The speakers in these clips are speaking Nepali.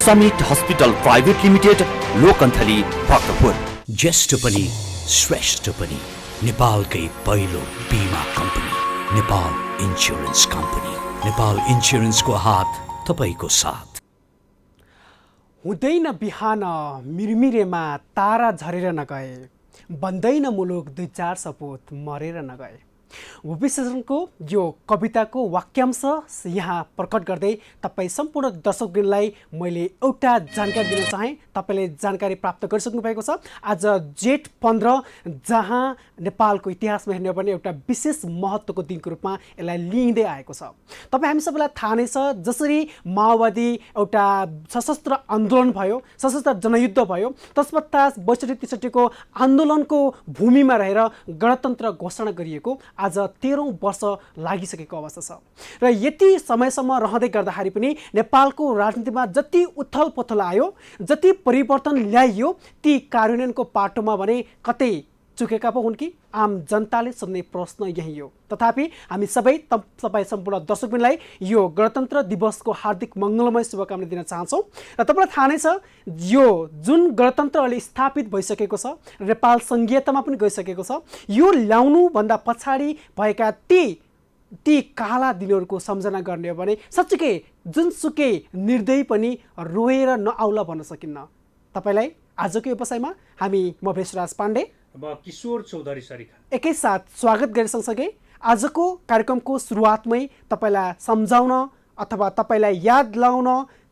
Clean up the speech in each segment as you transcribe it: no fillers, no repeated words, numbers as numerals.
Summit hospital private limited, Lokanthali, Bhaktapur. ज्येष्ठ पनि श्रेष्ठ पनि नेपालकै पहिलो बीमा company Nepal insurance company. Nepal इन्स्योरेन्सको हात तपाईको साथ। हुँदैन बिहान मिरमिरेमा तारा झरेर नगए, बन्दैन मुलुक दुई चार सपुत मरेर नगए। विश्लेषणको यो कविताको वाक्यांश यहाँ प्रकट गर्दै तपाईँ सम्पूर्ण दर्शकवृन्दलाई मैले एउटा जानकारी दिन चाहे। तपाईले जानकारी प्राप्त गरिसक्नु भएको छ। आज जेठ 15 जहाँ नेपालको इतिहासमा हेर्ने पनि एउटा विशेष महत्त्वको दिनको रूपमा यसलाई लिइँदै आएको छ। तपाईँ हामी सबैलाई थाहा नै छ, जसरी माओवादी एउटा सशस्त्र आन्दोलन भयो, सशस्त्र जनयुद्ध भयो, तत्पश्चात 62-63 को आन्दोलनको भूमिमा रहेर गणतन्त्र घोषणा गरिएको आज 13औं वर्ष लागिसकेको अवस्था छ। र यति समयसम्म रहँदै गर्दाखेरि पनि नेपालको राजनीतिमा जति उथल पुथल आयो, जति परिवर्तन ल्याइयो, ती कार्यान्वयनको पाटोमा भने कतै चुकेका पो हुन् कि? आम जनताले सोध्ने प्रश्न यही हो। तथापि हामी सबै तपाईँ सम्पूर्ण दर्शकवृन्दलाई यो गणतन्त्र दिवसको हार्दिक मङ्गलमय शुभकामना दिन चाहन्छौँ। र तपाईँलाई थाहा नै छ, यो जुन गणतन्त्र अहिले स्थापित भइसकेको छ, नेपाल सङ्घीयतामा पनि गइसकेको छ, यो ल्याउनुभन्दा पछाडि भएका ती काला दिनहरूको सम्झना गर्ने हो भने साँच्चीकै जुनसुकै निर्दयी पनि रोएर नआउला भन्न सकिन्न। तपाईँलाई आजको व्यवसायमा हामी म भेषराज पाण्डे, किशोर चौधरी सरिखा एकैसाथ स्वागत गरे सँगसँगै आजको कार्यक्रमको सुरुवातमै तपाईँलाई सम्झाउन अथवा तपाईँलाई याद दिलाउन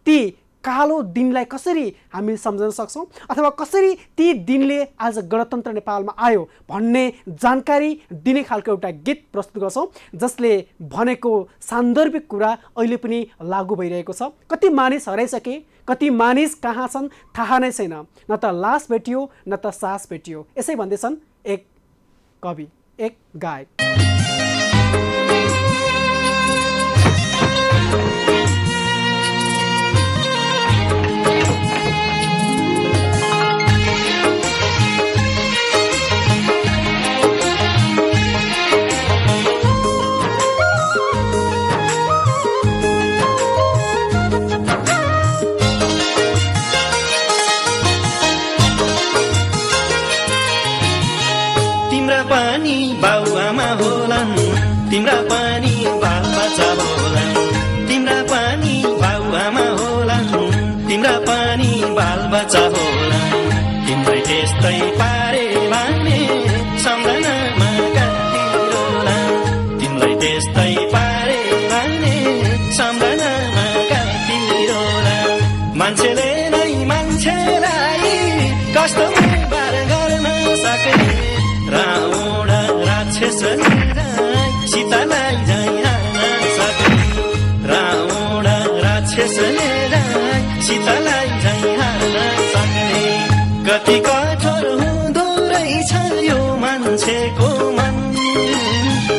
ती कालो दिनलाई कसरी हामी सम्झन सक्छौँ अथवा कसरी ती दिनले आज गणतन्त्र नेपालमा आयो भन्ने जानकारी दिने खालको एउटा गीत प्रस्तुत गर्छौँ, जसले भनेको सान्दर्भिक कुरा अहिले पनि लागू भइरहेको छ। कति मानिस हराइसके, कति मानिस कहाँ छन् थाहा नै छैन, न त लास भेटियो न त सास भेटियो। यसै भन्दैछन् एक कवि, एक गायक। तिम्रा पानी बालबच्चा होलान्, तिम्रा पानी बाउआमा होलान्, तिम्रा पानी बालबच्चा होलान्। तिम्रै त्यस्तै पारे भन्ने सम्झनामा कति रोलान्, तिम्रै त्यस्तै पारे भन्ने सम्झनामा कति रोलान्। मान्छेले नै मान्छेलाई कस्तो व्यवहार गर्न सक्ने, रावण राक्षसले सीतालाई झैँ हाल्न सक्ने, रावण राक्षसले सीतालाई झैँ हाल्न सक्ने। कति कठोर हुँदो रहेछ यो मान्छेको मन,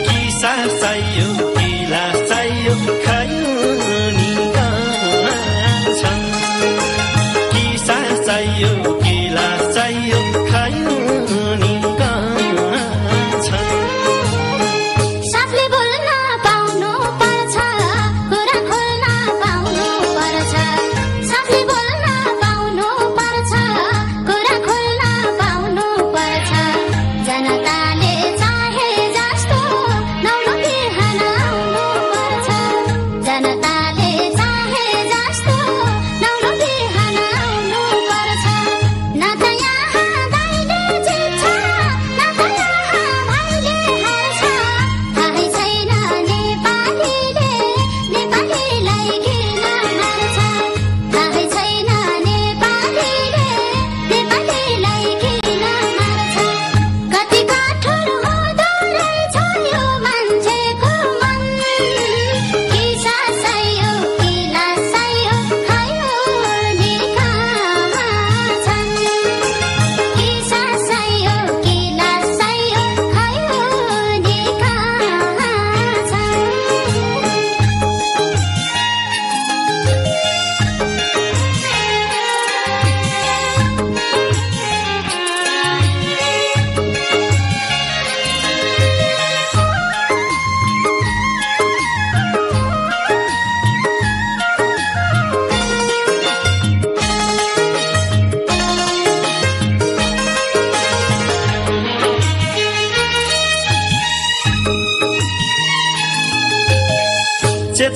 कि सास चाहियो कि लास चाहियो खैनी छन्, कि सास चाहियो कि लास चाहियो खैनी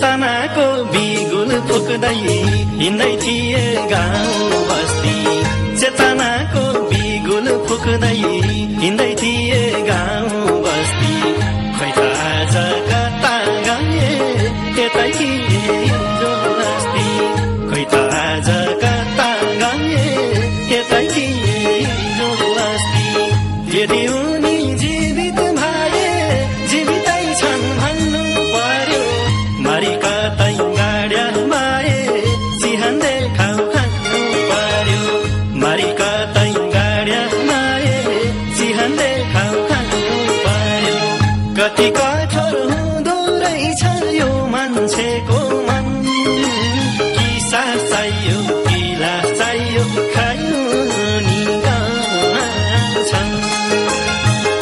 चेतनाको बिगुल फुक्दै हिँड्दै थिए गाउँ बस्ती चेतनाको बिगुल फुक्दै हिँड्दै थिए गाउँ बस्ती खोइ त आज कता गए त्यतै थिए जो अस्ति खोइ त आज कता गए त्यतै थिए जो अस्ति यदि उनी जीवित भए जीवितै छन् भन्नु पर्यो मरि कतै गाड्या माए चिहान देखाउ खानु पर्यो मरि कतै गाड्या माए चिहान देखाउ खानु पर्यो कति कठोर हुँदो रहेछ यो मान्छेको मन कि सास चाहियो कि लास चाहियो खानु नि गाउँछन्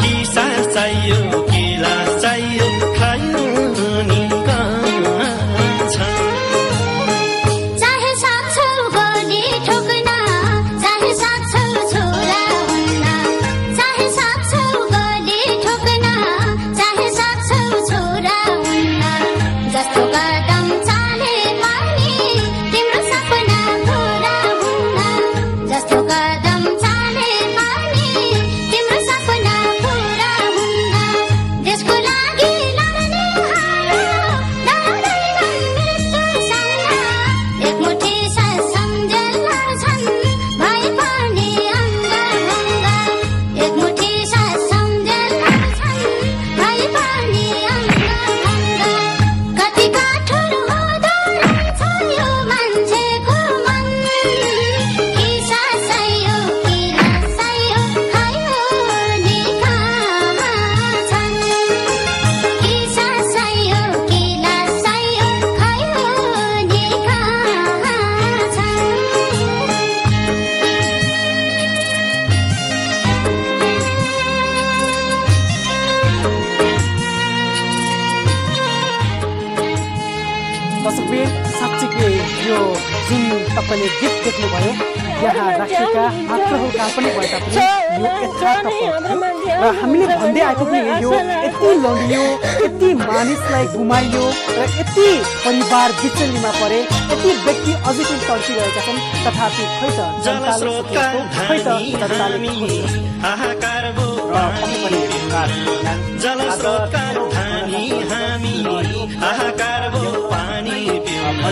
कि सास चाहियो कि लास चाहियो खानु नि गाउँछन् चाहे साक्षौ गोली ठोक्न चाहे साक्षौ छोरा हुन्न चाहे साक्षौ गोली ठोक्न चाहे साक्षौ छोरा हुन्न जस्तो कदम चाले पनि तिम्रो सपना पुरा हुन्न जस्तो कदम चाले पनि तिम्रो सपना पुरा हुन्न देशको लागि लड्ने डराउँदैनन् मृत्युसँग एकमुठी सास सम्झेर लान्छन् भए पनि अङ्गभङ्ग एकमुठी सास सम्झेर लान्छन् भए पनि अङ्गभङ्ग कति कठोर हुँदो रहेछ यो मान्छेको मन कि सास चाहियो कि लास चाहियो खायो नि खान्छन् कि सास चाहियो कि लास चाहियो खायो नि खान्छन् दर्शकबिन साँच्चीकै यो जुन तपाईँले गीत देख्नुभयो यहाँ राखिएका पात्रहरू काल्पनिक भए तापनि यो यथार्थ र हामीले भन्दै आएको पनि यो यति लडियो यति मानिसलाई गुमाइयो र यति परिवार बिचल्लीमा परे यति व्यक्ति अझै पनि तर्सिरहेका छन् तथापि खै त जनताले सोचेको, खै त जनताले हाहाकार भो जलस्रोतका धानी हामी हाहाकार भो पानी पिउन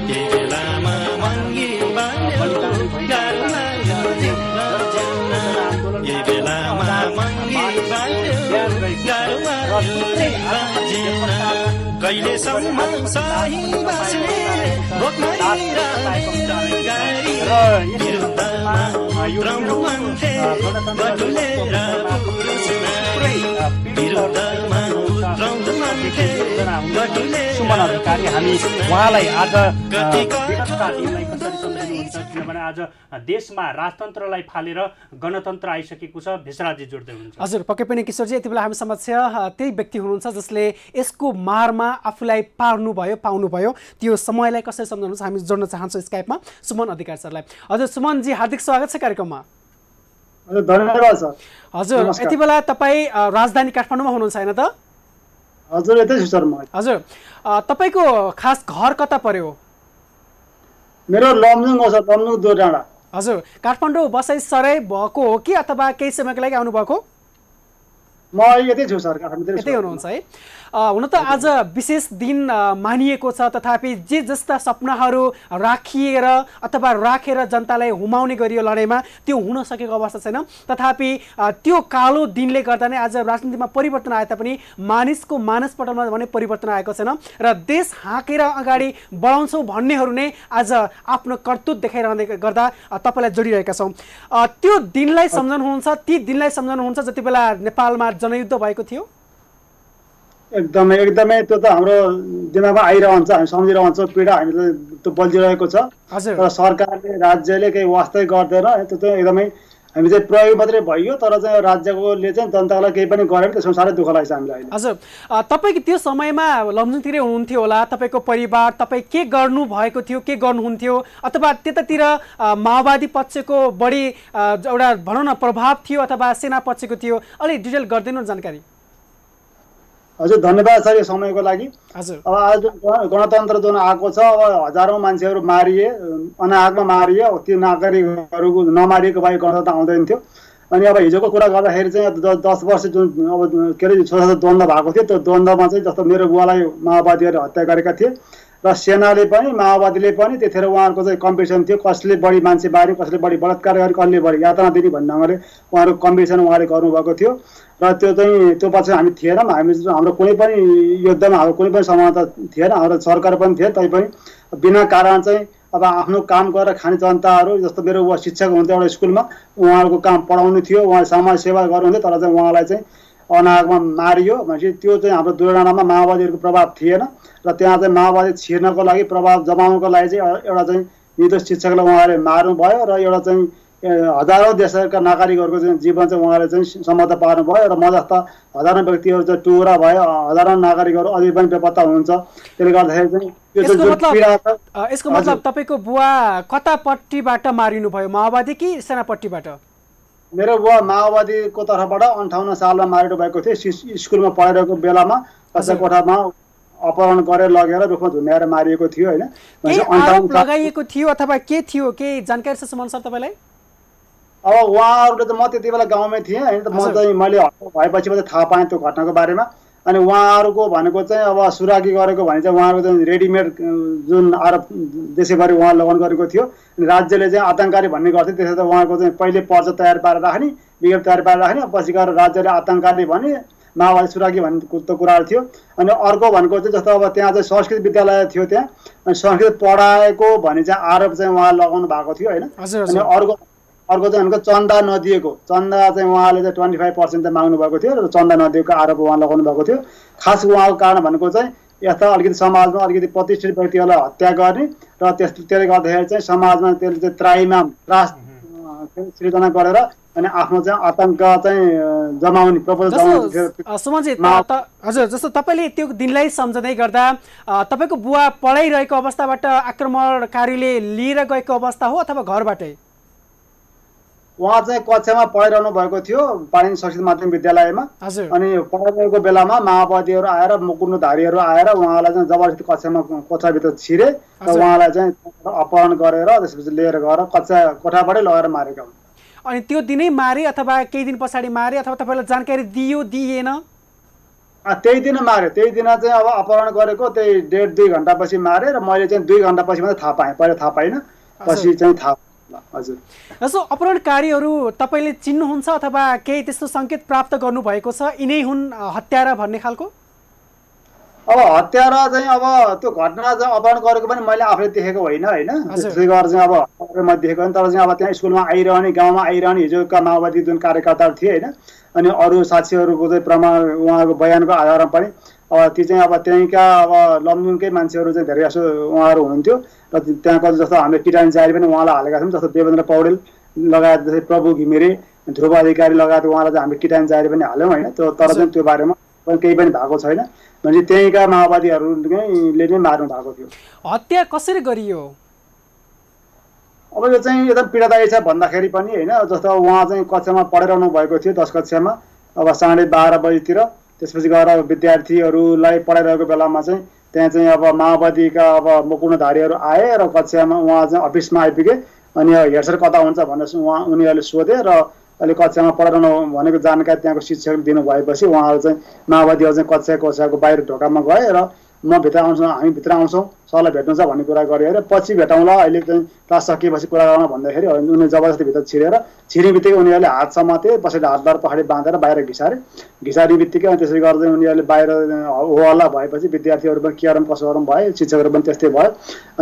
के बेलामा महँगी बाल्यो गाह्रो लाग्यो जिउन के बेलामा महँगी बाल्यो गाह्रो लाग्यो जिउन कहिलेसम्म सही बस्ने भोकमरी गाडी विरुद्धमा उत्रौँ मन्थे बटुलेर पुरुष नारी विरुद्धमा उत्रौँ मन्थे बटुलेर सुमन अधिकारी हामी उहाँलाई आज विगतका दिनलाई कसरी सम्झिनुहुन्छ किनभने आज देशमा राजतन्त्रलाई फालेर गणतन्त्र आइसकेको छ भेषराजी जोड्दै हुनुहुन्छ हजुर पक्कै पनि किशोरजी यति बेला हामी समक्ष त्यही व्यक्ति हुनुहुन्छ जसले यसको मारमा आफूलाई पाउनुभयो त्यो समयलाई कसरी सम्झाउनुहुन्छ हामी जोड्न चाहन्छौँ स्काइपमा सुमन अधिकारी सरलाई। हजुर सुमनजी हार्दिक स्वागत छ कार्यक्रममा। हजुर धन्यवाद सर। हजुर यति बेला तपाईँ राजधानी काठमाडौँमा हुनुहुन्छ हैन त? हजुर यतै छु सर म। हजुर तपाईको खास घर कता पर्यो? मेरो लमजुङ हो सर, लमजुङ दोडाँडा। हजुर काठमाडौँ बसाइसराई भएको हो कि अथवा केही समयको लागि आउनु भएको? म यतै छु सर, काठमाडौँ यतै हुनुहुन्छ है। हुन त आज विशेष दिन मानिएको छ तथापि जे जस्ता सपनाहरू राखिएर अथवा राखेर जनतालाई हुमाउने गरियो लडाइँमा त्यो हुन सकेको अवस्था छैन। तथापि त्यो कालो दिनले गर्दा नै आज राजनीतिमा परिवर्तन आए तापनि मानिसको मानसपटलमा भने परिवर्तन आएको छैन र देश हाँकेर अगाडि बढाउँछौँ भन्नेहरू नै आज आफ्नो कर्तुत देखाइरहने गर्दा तपाईँलाई जोडिरहेका छौँ। त्यो दिनलाई सम्झनुहुन्छ, ती दिनलाई सम्झनुहुन्छ जति बेला नेपालमा जनयुद्ध भएको थियो? एकदमै त्यो त हाम्रो दिमागमा आइरहन्छ, हामी सम्झिरहन्छौँ, पीडा हामीले त्यो बल्झिरहेको छ। तर सरकारले राज्यले केही वास्तै गर्दैन, त्यो चाहिँ एकदमै हामी चाहिँ प्रयोग मात्रै भयो, तर चाहिँ राज्यकोले चाहिँ जनतालाई केही पनि गरेन, त्यसमा साह्रै दुःख लाग्छ हामीलाई अहिले। हजुर तपाईँ त्यो समयमा लमजुङतिरै हुनुहुन्थ्यो होला, तपाईँको परिवार तपाईँ के गर्नु भएको थियो, के गर्नुहुन्थ्यो अथवा त्यतातिर माओवादी पक्षको बढी एउटा भनौँ न प्रभाव थियो अथवा सेना पक्षको थियो? अलिक डिटेल गरिदिनु जानकारी। हजुर धन्यवाद सर यो समयको लागि। हजुर अब आज गणतन्त्र जुन आएको छ अब हजारौँ मान्छेहरू मारिए, अनाहकमा मारिए, त्यो नागरिकहरूको नमारिएको भए गणतन्त्र आउँदैन थियो। अनि अब हिजोको कुरा गर्दाखेरि चाहिँ 10 वर्ष जुन अब के अरे छोरा द्वन्द्व भएको थियो, त्यो द्वन्द्वमा चाहिँ जस्तो मेरो बुवालाई माओवादीहरूले हत्या गरेका थिए र सेनाले पनि माओवादीले पनि त्यतिखेर उहाँहरूको चाहिँ कम्पिटिसन थियो, कसले बढी मान्छे मार्यो, कसले बढी बलात्कार गरे, कसले बढी यातना दिने भन्ने ढङ्गले उहाँहरूको कम्पिटिसन उहाँले गर्नुभएको थियो। र त्यो चाहिँ त्यो पछि हामी थिएनौँ, हाम्रो कुनै पनि युद्धमा हाम्रो कुनै पनि समानता थिएन, हाम्रो सरकार पनि थिएन। तैपनि बिना कारण चाहिँ अब आफ्नो काम गरेर खाने जनताहरू जस्तो मेरो बुवा शिक्षक हुन्थ्यो एउटा स्कुलमा, उहाँहरूको काम पढाउनु थियो, उहाँ समाज सेवा गर्नुहुन्थ्यो, तर चाहिँ उहाँलाई चाहिँ अनाहकमा मारियो भनेपछि त्यो चाहिँ हाम्रो दुर्घटनामा माओवादीहरूको प्रभाव थिएन। र त्यहाँ चाहिँ माओवादी छिर्नको लागि प्रभाव जमाउनको लागि चाहिँ एउटा चाहिँ निर्दोष शिक्षकलाई उहाँले मार्नुभयो र एउटा चाहिँ हजारौँ देशका नागरिकहरूको चाहिँ जीवन चाहिँ उहाँले चाहिँ समाप्त पार्नुभयो र म जस्ता हजारौँ व्यक्तिहरू चाहिँ टुरा भयो, हजारौँ नागरिकहरू अझै पनि बेपत्ता हुनुहुन्छ। त्यसले गर्दाखेरि चाहिँ यसको मतलब तपाईँको बुवा कतापट्टिबाट मारिनुभयो, माओवादी कि सेनापट्टिबाट? मेरो बुवा माओवादीको तर्फबाट 58 सालमा मारिनु भएको थियो। स्कुलमा पढिरहेको बेलामा कक्षा कोठामा अपहरण गरेर लगेर रुखमा झुन्ड्याएर मारिएको थियो होइन। लगाइएको थियो अथवा के थियो, के जानकारी छ सुमन सर तपाईँलाई? अब उहाँहरूले त म त्यति बेला गाउँमै थिएँ होइन, म चाहिँ मैले भएपछि मात्रै थाहा पाएँ त्यो घटनाको बारेमा। अनि उहाँहरूको भनेको चाहिँ अब सुरागी गरेको भने चाहिँ उहाँहरूको चाहिँ रेडिमेड जुन आरोप देशैभरि उहाँ लगाउनु गरेको थियो। अनि राज्यले चाहिँ आतङ्ककारी भन्ने गर्थ्यो, त्यसो त उहाँको चाहिँ पहिले पर्चा तयार पारेर राख्ने, विज्ञप्ति तयार पारेर राख्ने, पछि गएर राज्यले आतङ्ककारी भन्ने, माओवादी सुरागी भन्ने त कुराहरू थियो। अनि अर्को भनेको चाहिँ जस्तो अब त्यहाँ चाहिँ संस्कृत विद्यालय थियो, त्यहाँ अनि संस्कृत पढाएको भन्ने चाहिँ आरोप चाहिँ उहाँ लगाउनु भएको थियो होइन। अनि अर्को चाहिँ उनको चन्दा नदिएको, चन्दा चाहिँ उहाँले चाहिँ 25% चाहिँ माग्नु भएको थियो र चन्दा नदिएको आरोप उहाँ लगाउनु भएको थियो। खास उहाँको कारण भनेको चाहिँ यस्ता अलिकति समाजमा अलिकति प्रतिष्ठित व्यक्तिहरूलाई हत्या गर्ने र त्यसले गर्दाखेरि चाहिँ समाजमा त्यसले चाहिँ त्रास सृजना गरेर अनि आफ्नो चाहिँ आतङ्क चाहिँ जमाउने प्रपोजल जमाउने। सुमनजी हजुर, जस्तो तपाईँले त्यो दिनलाई सम्झँदै गर्दा तपाईँको बुवा पढाइरहेको अवस्थाबाट आक्रमणकारीले लिएर गएको अवस्था हो अथवा घरबाटै? उहाँ चाहिँ कक्षामा पढिरहनु भएको थियो पाणिनि संस्कृत माध्यमिक विद्यालयमा। अनि पढिरहेको बेलामा माओवादीहरू आएर मुकुन्डधारीहरू आएर उहाँलाई चाहिँ जबरजस्ती कक्षामा कोठाभित्र छिरे र उहाँलाई चाहिँ अपहरण गरेर त्यसपछि लिएर गएर कक्षा कोठाबाटै लगेर मारेका हुन्। अनि त्यो दिनै मारे अथवा केही दिन पछाडि मारे अथवा तपाईँलाई जानकारी दियो दिएन? त्यही दिन मारे, त्यही दिन चाहिँ अब अपहरण गरेको त्यही 1.5-2 घन्टापछि मारे र मैले चाहिँ 2 घन्टापछि मात्रै थाहा पाएँ, पहिला थाहा पाइनँ, पछि चाहिँ थाहा। हजुर, जस्तो अपहरणकारीहरू तपाईँले चिन्नुहुन्छ अथवा केही त्यस्तो सङ्केत प्राप्त गर्नुभएको छ यिनै हुन् हत्यारा भन्ने खालको? अब हत्यारा चाहिँ अब त्यो घटना चाहिँ अपहरण गरेको पनि मैले आफूले देखेको होइन होइन, त्यसै गरेर चाहिँ अब मैले देखेको होइन। तर चाहिँ अब त्यहाँ स्कुलमा आइरहने, गाउँमा आइरहने हिजोका माओवादी जुन कार्यकर्ताहरू थिए होइन, अनि अरू साथीहरूको चाहिँ प्रमाण उहाँको बयानको आधारमा पनि अब ती चाहिँ अब त्यहीँका अब लमजुङकै मान्छेहरू चाहिँ धेरै जसो उहाँहरू हुनुहुन्थ्यो र त्यहाँको जस्तो हामीले किटानी जारी पनि उहाँलाई हालेका छौँ, जस्तो देवेन्द्र पौडेल लगायत जस्तै प्रभु घिमिरे, ध्रुव अधिकारी लगायत उहाँलाई चाहिँ हामीले किटानी जारी पनि हाल्यौँ होइन। त्यो तर चाहिँ त्यो बारेमा केही पनि भएको छैन, भने त्यहीँका माओवादीहरूले नै मार्नु भएको थियो। हत्या कसरी गरियो? अब यो चाहिँ एकदम पीडादायी छ भन्दाखेरि पनि होइन, जस्तो उहाँ चाहिँ कक्षामा पढिरहनु भएको थियो 10 कक्षामा, अब 12:30 बजीतिर। त्यसपछि गएर विद्यार्थीहरूलाई पढाइरहेको बेलामा चाहिँ त्यहाँ चाहिँ अब माओवादीका अब मुकुन्डधारीहरू आए र कक्षामा उहाँ चाहिँ अफिसमा आइपुगे। अनि हेडसर कता हुन्छ भनेर उनीहरूले सोधे र अहिले कक्षामा पढाउनु भनेको जानकारी त्यहाँको शिक्षकले दिनुभएपछि उहाँहरू चाहिँ माओवादीहरू चाहिँ कक्षाको बाहिर ढोकामा गए र म भित्र आउँछु, हामी भित्र आउँछौँ, सरलाई भेट्नु छ भन्ने कुरा गरे र पछि भेटौँला, अहिले चाहिँ क्लास सकिएपछि कुरा गर्न भन्दाखेरि उनीहरूले जबरजस्ती भित्र छिर्ने बित्तिकै उनीहरूले हात समाते, पछाडि हातबार पछाडि बाँधेर बाहिर घिसार्ने बित्तिकै अनि त्यसरी गर्दै उनीहरूले बाहिर हो हल्ला भएपछि विद्यार्थीहरू पनि के गरौँ कसो गरौँ भए, शिक्षकहरू पनि त्यस्तै भयो।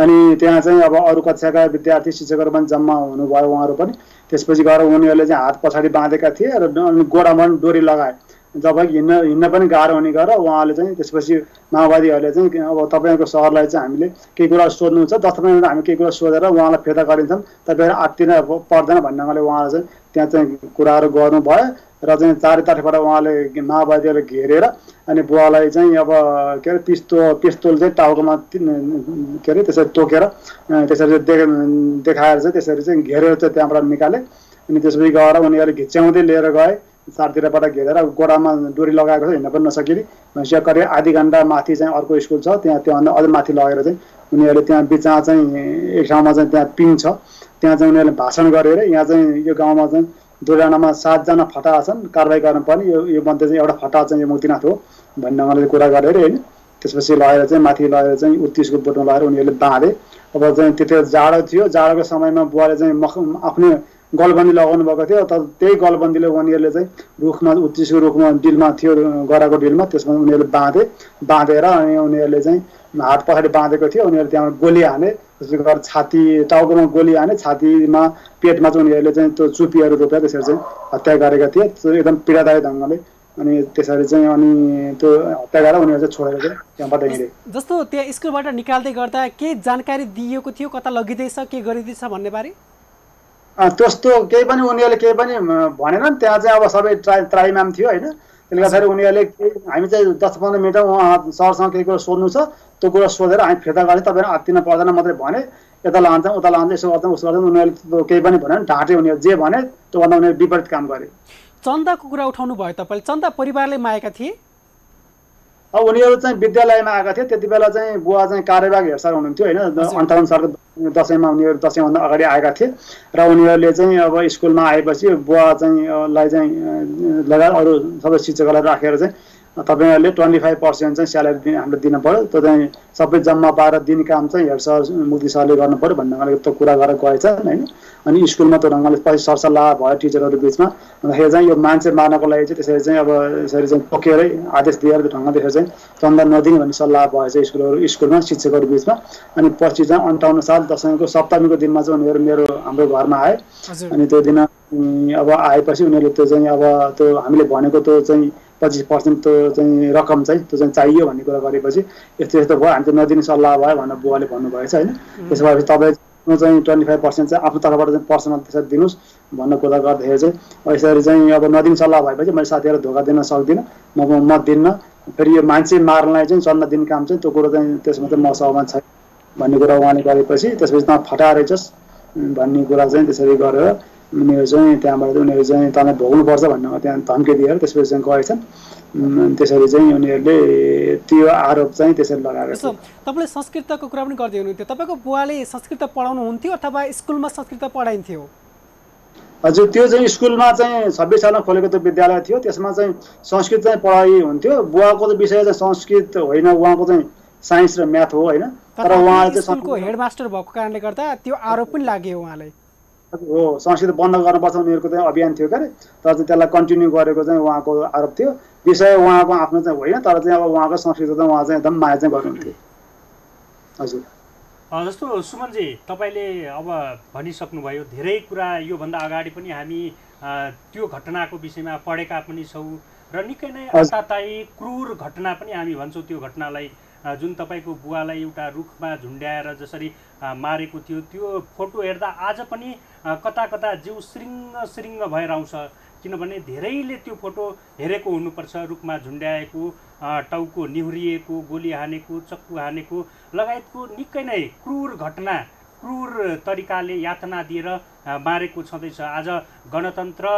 अनि त्यहाँ चाहिँ अब अरू कक्षाका विद्यार्थी शिक्षकहरू पनि जम्मा हुनुभयो उहाँहरू पनि। त्यसपछि गएर उनीहरूले चाहिँ हात पछाडि बाँधेका थिए र गोडामा पनि डोरी लगाए, जब हिँड्न पनि गाह्रो हुने गरेर उहाँले चाहिँ त्यसपछि माओवादीहरूले चाहिँ अब तपाईँको सहरलाई चाहिँ हामीले केही कुरा सोध्नुहुन्छ, 10 मिनट हामी केही कुरा सोधेर उहाँलाई फिर्ता गरिन्छौँ, तपाईँहरू आत्तिन पर्दैन भन्ने ढङ्गले उहाँले चाहिँ त्यहाँ चाहिँ कुराहरू गर्नुभयो र चाहिँ चारैतर्फबाट उहाँले माओवादीहरूले घेरेर अनि बुवालाई चाहिँ अब के अरे पिस्तोल चाहिँ टाउकोमा के अरे त्यसरी तोकेर त्यसरी देखाएर चाहिँ त्यसरी चाहिँ घेरेर चाहिँ त्यहाँबाट निकाले। अनि त्यसपछि गएर उनीहरूले घिच्याउँदै लिएर गए, चारतिरबाट घेरेर गोडामा डोरी लगाएको छ, हिँड्न पनि नसकिने भनेपछि करिब आधी घन्टा माथि चाहिँ अर्को स्कुल छ, त्योभन्दा अझ माथि लगेर चाहिँ उनीहरूले त्यहाँ बिचमा चाहिँ एक ठाउँमा चाहिँ त्यहाँ पिङ छ, त्यहाँ चाहिँ उनीहरूले भाषण गरेर यहाँ चाहिँ यो गाउँमा चाहिँ दुर्गानामा 7 जना फटाहा छन्, कारबाही गर्नुपर्ने, यो मध्ये चाहिँ एउटा फटाहा चाहिँ यो मुक्तिनाथ हो भन्ने ढङ्गले कुरा गरेर होइन। त्यसपछि लगेर चाहिँ माथि लगेर चाहिँ उत्तिसको बोटमा लगेर उनीहरूले बाँधे। अब चाहिँ त्यति जाडो थियो, जाडोको समयमा बुवाले चाहिँ आफ्नै गलबन्दी लगाउनु भएको थियो, तर त्यही गलबन्दीले उनीहरूले चाहिँ रुखमा उत्तिसको रुखमा डिलमा थियो, गराको डिलमा, त्यसमा उनीहरूले बाँधेर अनि उनीहरूले चाहिँ हात पछाडि बाँधेको थियो। उनीहरूले त्यहाँ गोली हाने, त्यसले गर्दा छाती टाउकोमा गोली हाने, छातीमा पेटमा चाहिँ उनीहरूले चाहिँ त्यो चुपीहरू रोपेर त्यसरी चाहिँ हत्या गरेका थिए, त्यो एकदम पीडादायी ढङ्गले। अनि त्यसरी चाहिँ अनि त्यो हत्या गरेर उनीहरू चाहिँ छोडेर चाहिँ त्यहाँबाट हिँडे। जस्तो त्यहाँ स्कुलबाट निकाल्दै गर्दा के जानकारी दिएको थियो, कता लगिँदैछ, के गरिँदैछ भन्ने बारे? त्यस्तो केही पनि उनीहरूले केही पनि भनेनन्। त्यहाँ चाहिँ अब सबै त्राइमाम थियो होइन, त्यसले गर्दाखेरि उनीहरूले हामी चाहिँ 10-15 मिनट उहाँ सरसँग केही कुरा सोध्नु छ, त्यो कुरा सोधेर हामी फिर्ता गर्ने, तपाईँहरू आत्तिन पर्दैन मात्रै भने, यता लान्छौँ उता लान्छौँ यसो गर्छौँ उसो गर्छौँ। उनीहरूले केही पनि भनेन, ढाँटे। उनीहरू जे भने त्योभन्दा उनीहरूले विपरीत काम गरे। चन्दाको कुरा उठाउनु भयो तपाईँले, चन्दा परिवारले मागेका थिए? अब उनीहरू चाहिँ विद्यालयमा आएका थिए, त्यति बेला चाहिँ बुवा चाहिँ कार्यवाहक हेरसार हुनुहुन्थ्यो होइन। 58 सालको दसैँमा उनीहरू दसैँभन्दा अगाडि आएका थिए र उनीहरूले चाहिँ अब स्कुलमा आएपछि बुवा चाहिँ लाई चाहिँ लगायत अरू सबै शिक्षकहरूलाई राखेर चाहिँ तपाईँहरूले 25% चाहिँ स्यालेरी हामीले दिनु पऱ्यो, त्यो चाहिँ सबै जम्मा पाएर दिने काम चाहिँ हेड सर मुक्ति सरले गर्नु पऱ्यो भन्ने ढङ्गले त्यो कुरा गरेर गएछन् होइन। अनि स्कुलमा त्यो ढङ्गले पछि सरसल्लाह भयो टिचरहरू बिचमा, भन्दाखेरि चाहिँ यो मान्छे मार्नको लागि चाहिँ त्यसरी चाहिँ अब यसरी चाहिँ तोकेरै आदेश दिएर त्यो ढङ्गले त्यसरी चाहिँ चन्दा नदिने भन्ने सल्लाह भएछ स्कुलमा शिक्षकहरू बिचमा। अनि पछि चाहिँ 58 साल दसैँको सप्तमीको दिनमा चाहिँ उनीहरू हाम्रो घरमा आए। अनि त्यो दिन अब आएपछि उनीहरूले त्यो चाहिँ अब त्यो हामीले भनेको त्यो चाहिँ 25% त्यो चाहिँ रकम चाहिँ त्यो चाहिँ चाहियो भन्ने कुरा गरेपछि यस्तो यस्तो भयो, हामी चाहिँ नदिने सल्लाह भयो भनेर बुवाले भन्नुभएछ होइन। त्यसो भएपछि तपाईँ चाहिँ 25% चाहिँ आफ्नो तर्फबाट चाहिँ पर्सनल त्यसरी दिनुहोस् भन्ने कुरा गर्दाखेरि चाहिँ यसरी चाहिँ अब नदिने सल्लाह भएपछि मैले साथीहरूलाई धोका दिन सक्दिनँ, म दिन्न। फेरि यो मान्छे मार्नलाई चाहिँ चन्दा दिने काम चाहिँ त्यो कुरो चाहिँ त्यसमा चाहिँ म सहमत छैन भन्ने कुरा उहाँले गरेपछि त्यसपछि त फटाएर रहेछस् भन्ने कुरा चाहिँ त्यसरी गरेर उनीहरू चाहिँ त्यहाँबाट उनीहरू चाहिँ तँलाई भोग्नुपर्छ भन्ने त्यहाँ धम्की दिएर त्यसपछि चाहिँ गएछन्। त्यसरी चाहिँ उनीहरूले त्यो आरोप चाहिँ त्यसरी लगाएको छ। तपाईँले संस्कृतको कुरा पनि गर्दै हुनुहुन्थ्यो, तपाईँको बुवाले संस्कृत पढाउनुहुन्थ्यो अथवा स्कुलमा संस्कृत पढाइन्थ्यो? हजुर, त्यो चाहिँ स्कुलमा चाहिँ 26 सालमा खोलेको त्यो विद्यालय थियो, त्यसमा चाहिँ संस्कृत चाहिँ पढाइ हुन्थ्यो। बुवाको त विषय चाहिँ संस्कृत होइन, उहाँको चाहिँ साइन्स र म्याथ हो होइन। तर उहाँले चाहिँ स्कुलको हेडमास्टर भएको कारणले गर्दा त्यो आरोप पनि लाग्यो उहाँलाई। हो, संस्कृत बन्द गर्नुपर्छ उनीहरूको चाहिँ अभियान थियो क्यारे, तर चाहिँ त्यसलाई कन्टिन्यू गरेको चाहिँ उहाँको आरोप थियो। विषय उहाँको आफ्नो चाहिँ होइन, तर चाहिँ अब उहाँको संस्कृत चाहिँ उहाँ चाहिँ एकदम माया चाहिँ गर्नुहुन्थ्यो। हजुर, जस्तो सुमनजी तपाईँले अब भनिसक्नुभयो धेरै कुरा, योभन्दा अगाडि पनि हामी त्यो घटनाको विषयमा पढेका पनि छौँ र निकै नै असाध्यै क्रूर घटना पनि हामी भन्छौँ त्यो घटनालाई, जुन तपाईँको बुवालाई एउटा रुखमा झुन्ड्याएर जसरी मारेको थियो। त्यो फोटो हेर्दा आज पनि कता कता जिउ सिरिङ्ग भएर आउँछ, किनभने धेरैले त्यो फोटो हेरेको हुनुपर्छ। रुखमा झुन्ड्याएको, टाउको निहुरिएको, गोली हानेको, चक्कु हानेको लगायतको निकै नै क्रूर घटना, क्रूर तरिकाले यातना दिएर मारेको छँदैछ। आज गणतन्त्र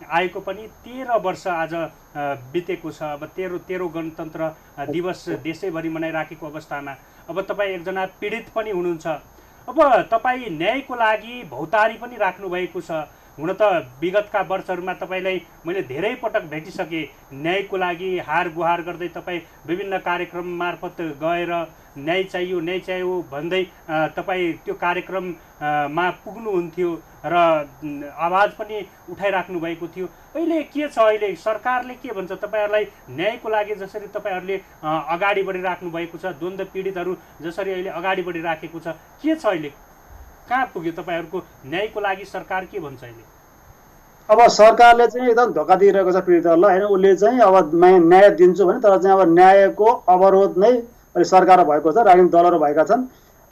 आएको पनि 13 वर्ष आज बितेको छ। अब 13 गणतन्त्र दिवस देशैभरि मनाइराखेको अवस्थामा अब तपाईँ एकजना पीडित पनि हुनुहुन्छ। अब तपाईँ न्यायको लागि भौतारी पनि राख्नु भएको छ। हुन त विगतका वर्षहरूमा तपाईँलाई मैले धेरै पटक भेटिसकेँ, न्यायको लागि हार गुहार गर्दै तपाईँ विभिन्न कार्यक्रम मार्फत गएर न्याय चाहियो भन्दै तपाईँ त्यो कार्यक्रममा पुग्नुहुन्थ्यो र आवाज पनि उठाइराख्नु भएको थियो। अहिले के छ, अहिले सरकारले के भन्छ तपाईँहरूलाई न्यायको लागि? जसरी तपाईँहरूले अगाडि बढिराख्नु भएको छ, द्वन्द्व पीडितहरू जसरी अहिले अगाडि बढिराखेको छ, के छ अहिले, कहाँ पुग्यो तपाईँहरूको न्यायको लागि? सरकार के भन्छ अहिले? अब सरकारले चाहिँ एकदम धोका दिइरहेको छ पीडितहरूलाई होइन। उसले चाहिँ अब न्याय दिन्छु भने, तर चाहिँ अब न्यायको अवरोध नै अहिले सरकार भएको छ, राजनीतिक दलहरू भएका छन्।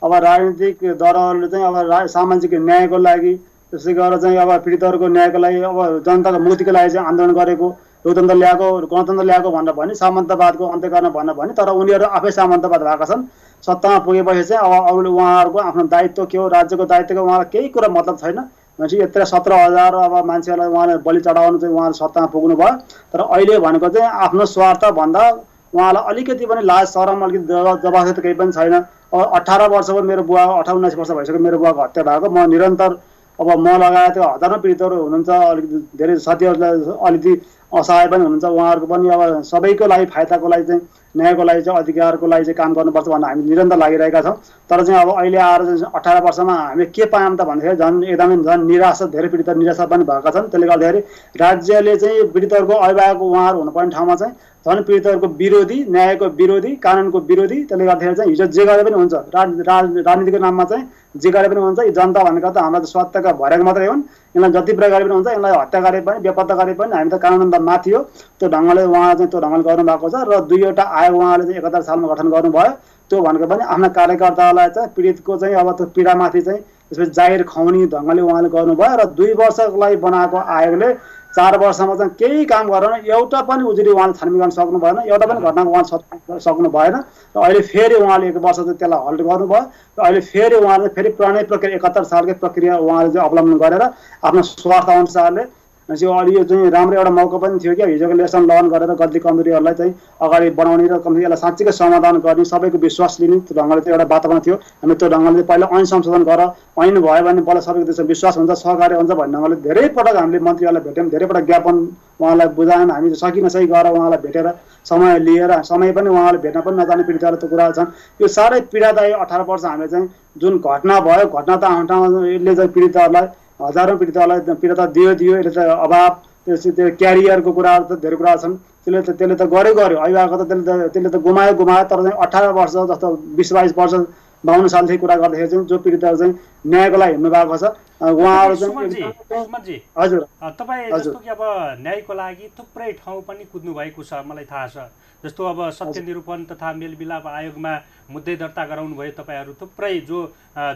अब राजनीतिक दलहरूले चाहिँ अब सामाजिक न्यायको लागि, त्यसै गरेर चाहिँ अब पीडितहरूको न्यायको लागि, अब जनताको मुक्तिको लागि चाहिँ आन्दोलन गरेको, लोकतन्त्र ल्याएको, गणतन्त्र ल्याएको भनेर भने, सामन्तवादको अन्त्य गर्न भनेर भने, तर उनीहरू आफै सामन्तवाद भएका छन्। सत्तामा पुगेपछि चाहिँ अब अरूले उहाँहरूको आफ्नो दायित्व के हो, राज्यको दायित्वको उहाँलाई केही कुरा मतलब छैन। भनेपछि यत्र 17,000 अब मान्छेहरूलाई उहाँले बलि चढाउनु चाहिँ उहाँले सत्तामा पुग्नु भयो। तर अहिले भनेको चाहिँ आफ्नो स्वार्थ भन्दा उहाँलाई अलिकति पनि लाज शरम अलिकति जवाफदेही त केही पनि छैन। अब 18 वर्षको मेरो बुवा 18-19 वर्ष भइसक्यो मेरो बुवाको हत्या भएको। म निरन्तर अब म लगायत हजारौँ पीडितहरू हुनुहुन्छ, अलिकति धेरै साथीहरूलाई अलिकति असहाय पनि हुनुहुन्छ, उहाँहरूको पनि अब सबैको लागि फाइदाको लागि चाहिँ न्यायको लागि चाहिँ अधिकारको लागि चाहिँ काम गर्नुपर्छ भनेर हामी निरन्तर लागिरहेका छौँ। तर चाहिँ अब अहिले आएर चाहिँ 18 वर्षमा हामीले के पायौँ त भन्दाखेरि झन् निराशा, धेरै पीडित निराशा पनि भएका छन्। त्यसले गर्दाखेरि राज्यले चाहिँ पीडितहरूको अभिभावक उहाँहरू हुनुपर्ने ठाउँमा चाहिँ झन् पीडितहरूको विरोधी, न्यायको विरोधी, कानुनको विरोधी। त्यसले गर्दाखेरि चाहिँ हिजो जे गरे पनि हुन्छ, राजनीतिको नाममा चाहिँ जे गरे पनि हुन्छ। यी जनता भनेको त हाम्रा सत्यका भरेको मात्रै हुन्, यिनलाई जति प्रकार गरे पनि हुन्छ, यिनलाई हत्या गरे पनि बेपत्ता गरे पनि हामी त कानुनभन्दा माथि हो। त्यो ढङ्गले उहाँ चाहिँ त्यो ढङ्गले गर्नुभएको छ। र 2वटा आयोग उहाँले चाहिँ 71 सालमा गठन गर्नुभयो। त्यो भनेको पनि आफ्ना कार्यकर्तालाई चाहिँ पीडितको चाहिँ अब त्यो पीडामाथि चाहिँ त्यसपछि जाहिर खुवाउने ढङ्गले उहाँले गर्नुभयो। र 2 वर्षको लागि बनाएको आयोगले 4 वर्षमा चाहिँ केही काम गरेन, एउटा पनि उजुरी उहाँले छानबिन गर्न सक्नु भएन, एउटा पनि घटनाको उहाँले सक्नु भएन। र अहिले फेरि उहाँले 1 वर्ष चाहिँ त्यसलाई हल्ट गर्नुभयो। र अहिले फेरि उहाँले फेरि पुरानै प्रक्रिया 71 सालकै प्रक्रिया उहाँले चाहिँ अवलम्बन गरेर आफ्नो स्वार्थ अनुसारले अहिले यो चाहिँ राम्रो एउटा मौका पनि थियो कि हिजोको लेसन लर्न गरेर गल्ती कमजोरीहरूलाई चाहिँ अगाडि बढाउने र कम्ती यसलाई साँच्चीकै समाधान गर्ने, सबैको विश्वास लिने त्यो ढङ्गले चाहिँ एउटा वातावरण थियो। हामी त्यो ढङ्गले पहिला ऐन संशोधन गर, ऐन भयो भने बल्ल सबैको त्यसमा विश्वास हुन्छ, सहकार्य हुन्छ भन्ने ढङ्गले धेरै पटक हामीले मन्त्रीहरूलाई भेट्यौँ, धेरै पटक ज्ञापन उहाँलाई बुझायौँ। हामी सकी नसकी गएर उहाँलाई भेटेर समय लिएर, समय पनि उहाँले भेट्न पनि नजाने पीडितहरू त कुरा छन्। यो साह्रै पीडादायी 18 वर्ष हामीले चाहिँ जुन घटना भयो, घटना त आफ्नो ठाउँमा यसले चाहिँ पीडितहरूलाई हजारौँ पीडितहरूलाई पीडित दियो। यसले त अभाव, त्यो क्यारियरको कुराहरू त धेरै कुरा छन्। त्यसले त गर्यो अभिभावक त त्यसले त गुमायो। तर चाहिँ 18 वर्ष जस्तो 20-22 वर्ष 52 सालदेखि कुरा गर्दाखेरि चाहिँ जो पीडितहरू चाहिँ न्यायको लागि हिँड्नु भएको छ उहाँहरू चाहिँ हजुर तपाईँ जस्तो कि अब न्यायको लागि थुप्रै ठाउँ पनि कुद्नु भएको छ, मलाई थाहा छ। जस्तो अब सत्य निरूपण तथा मेलमिलाप आयोगमा मुद्दै दर्ता गराउनु भयो तपाईँहरू, थुप्रै जो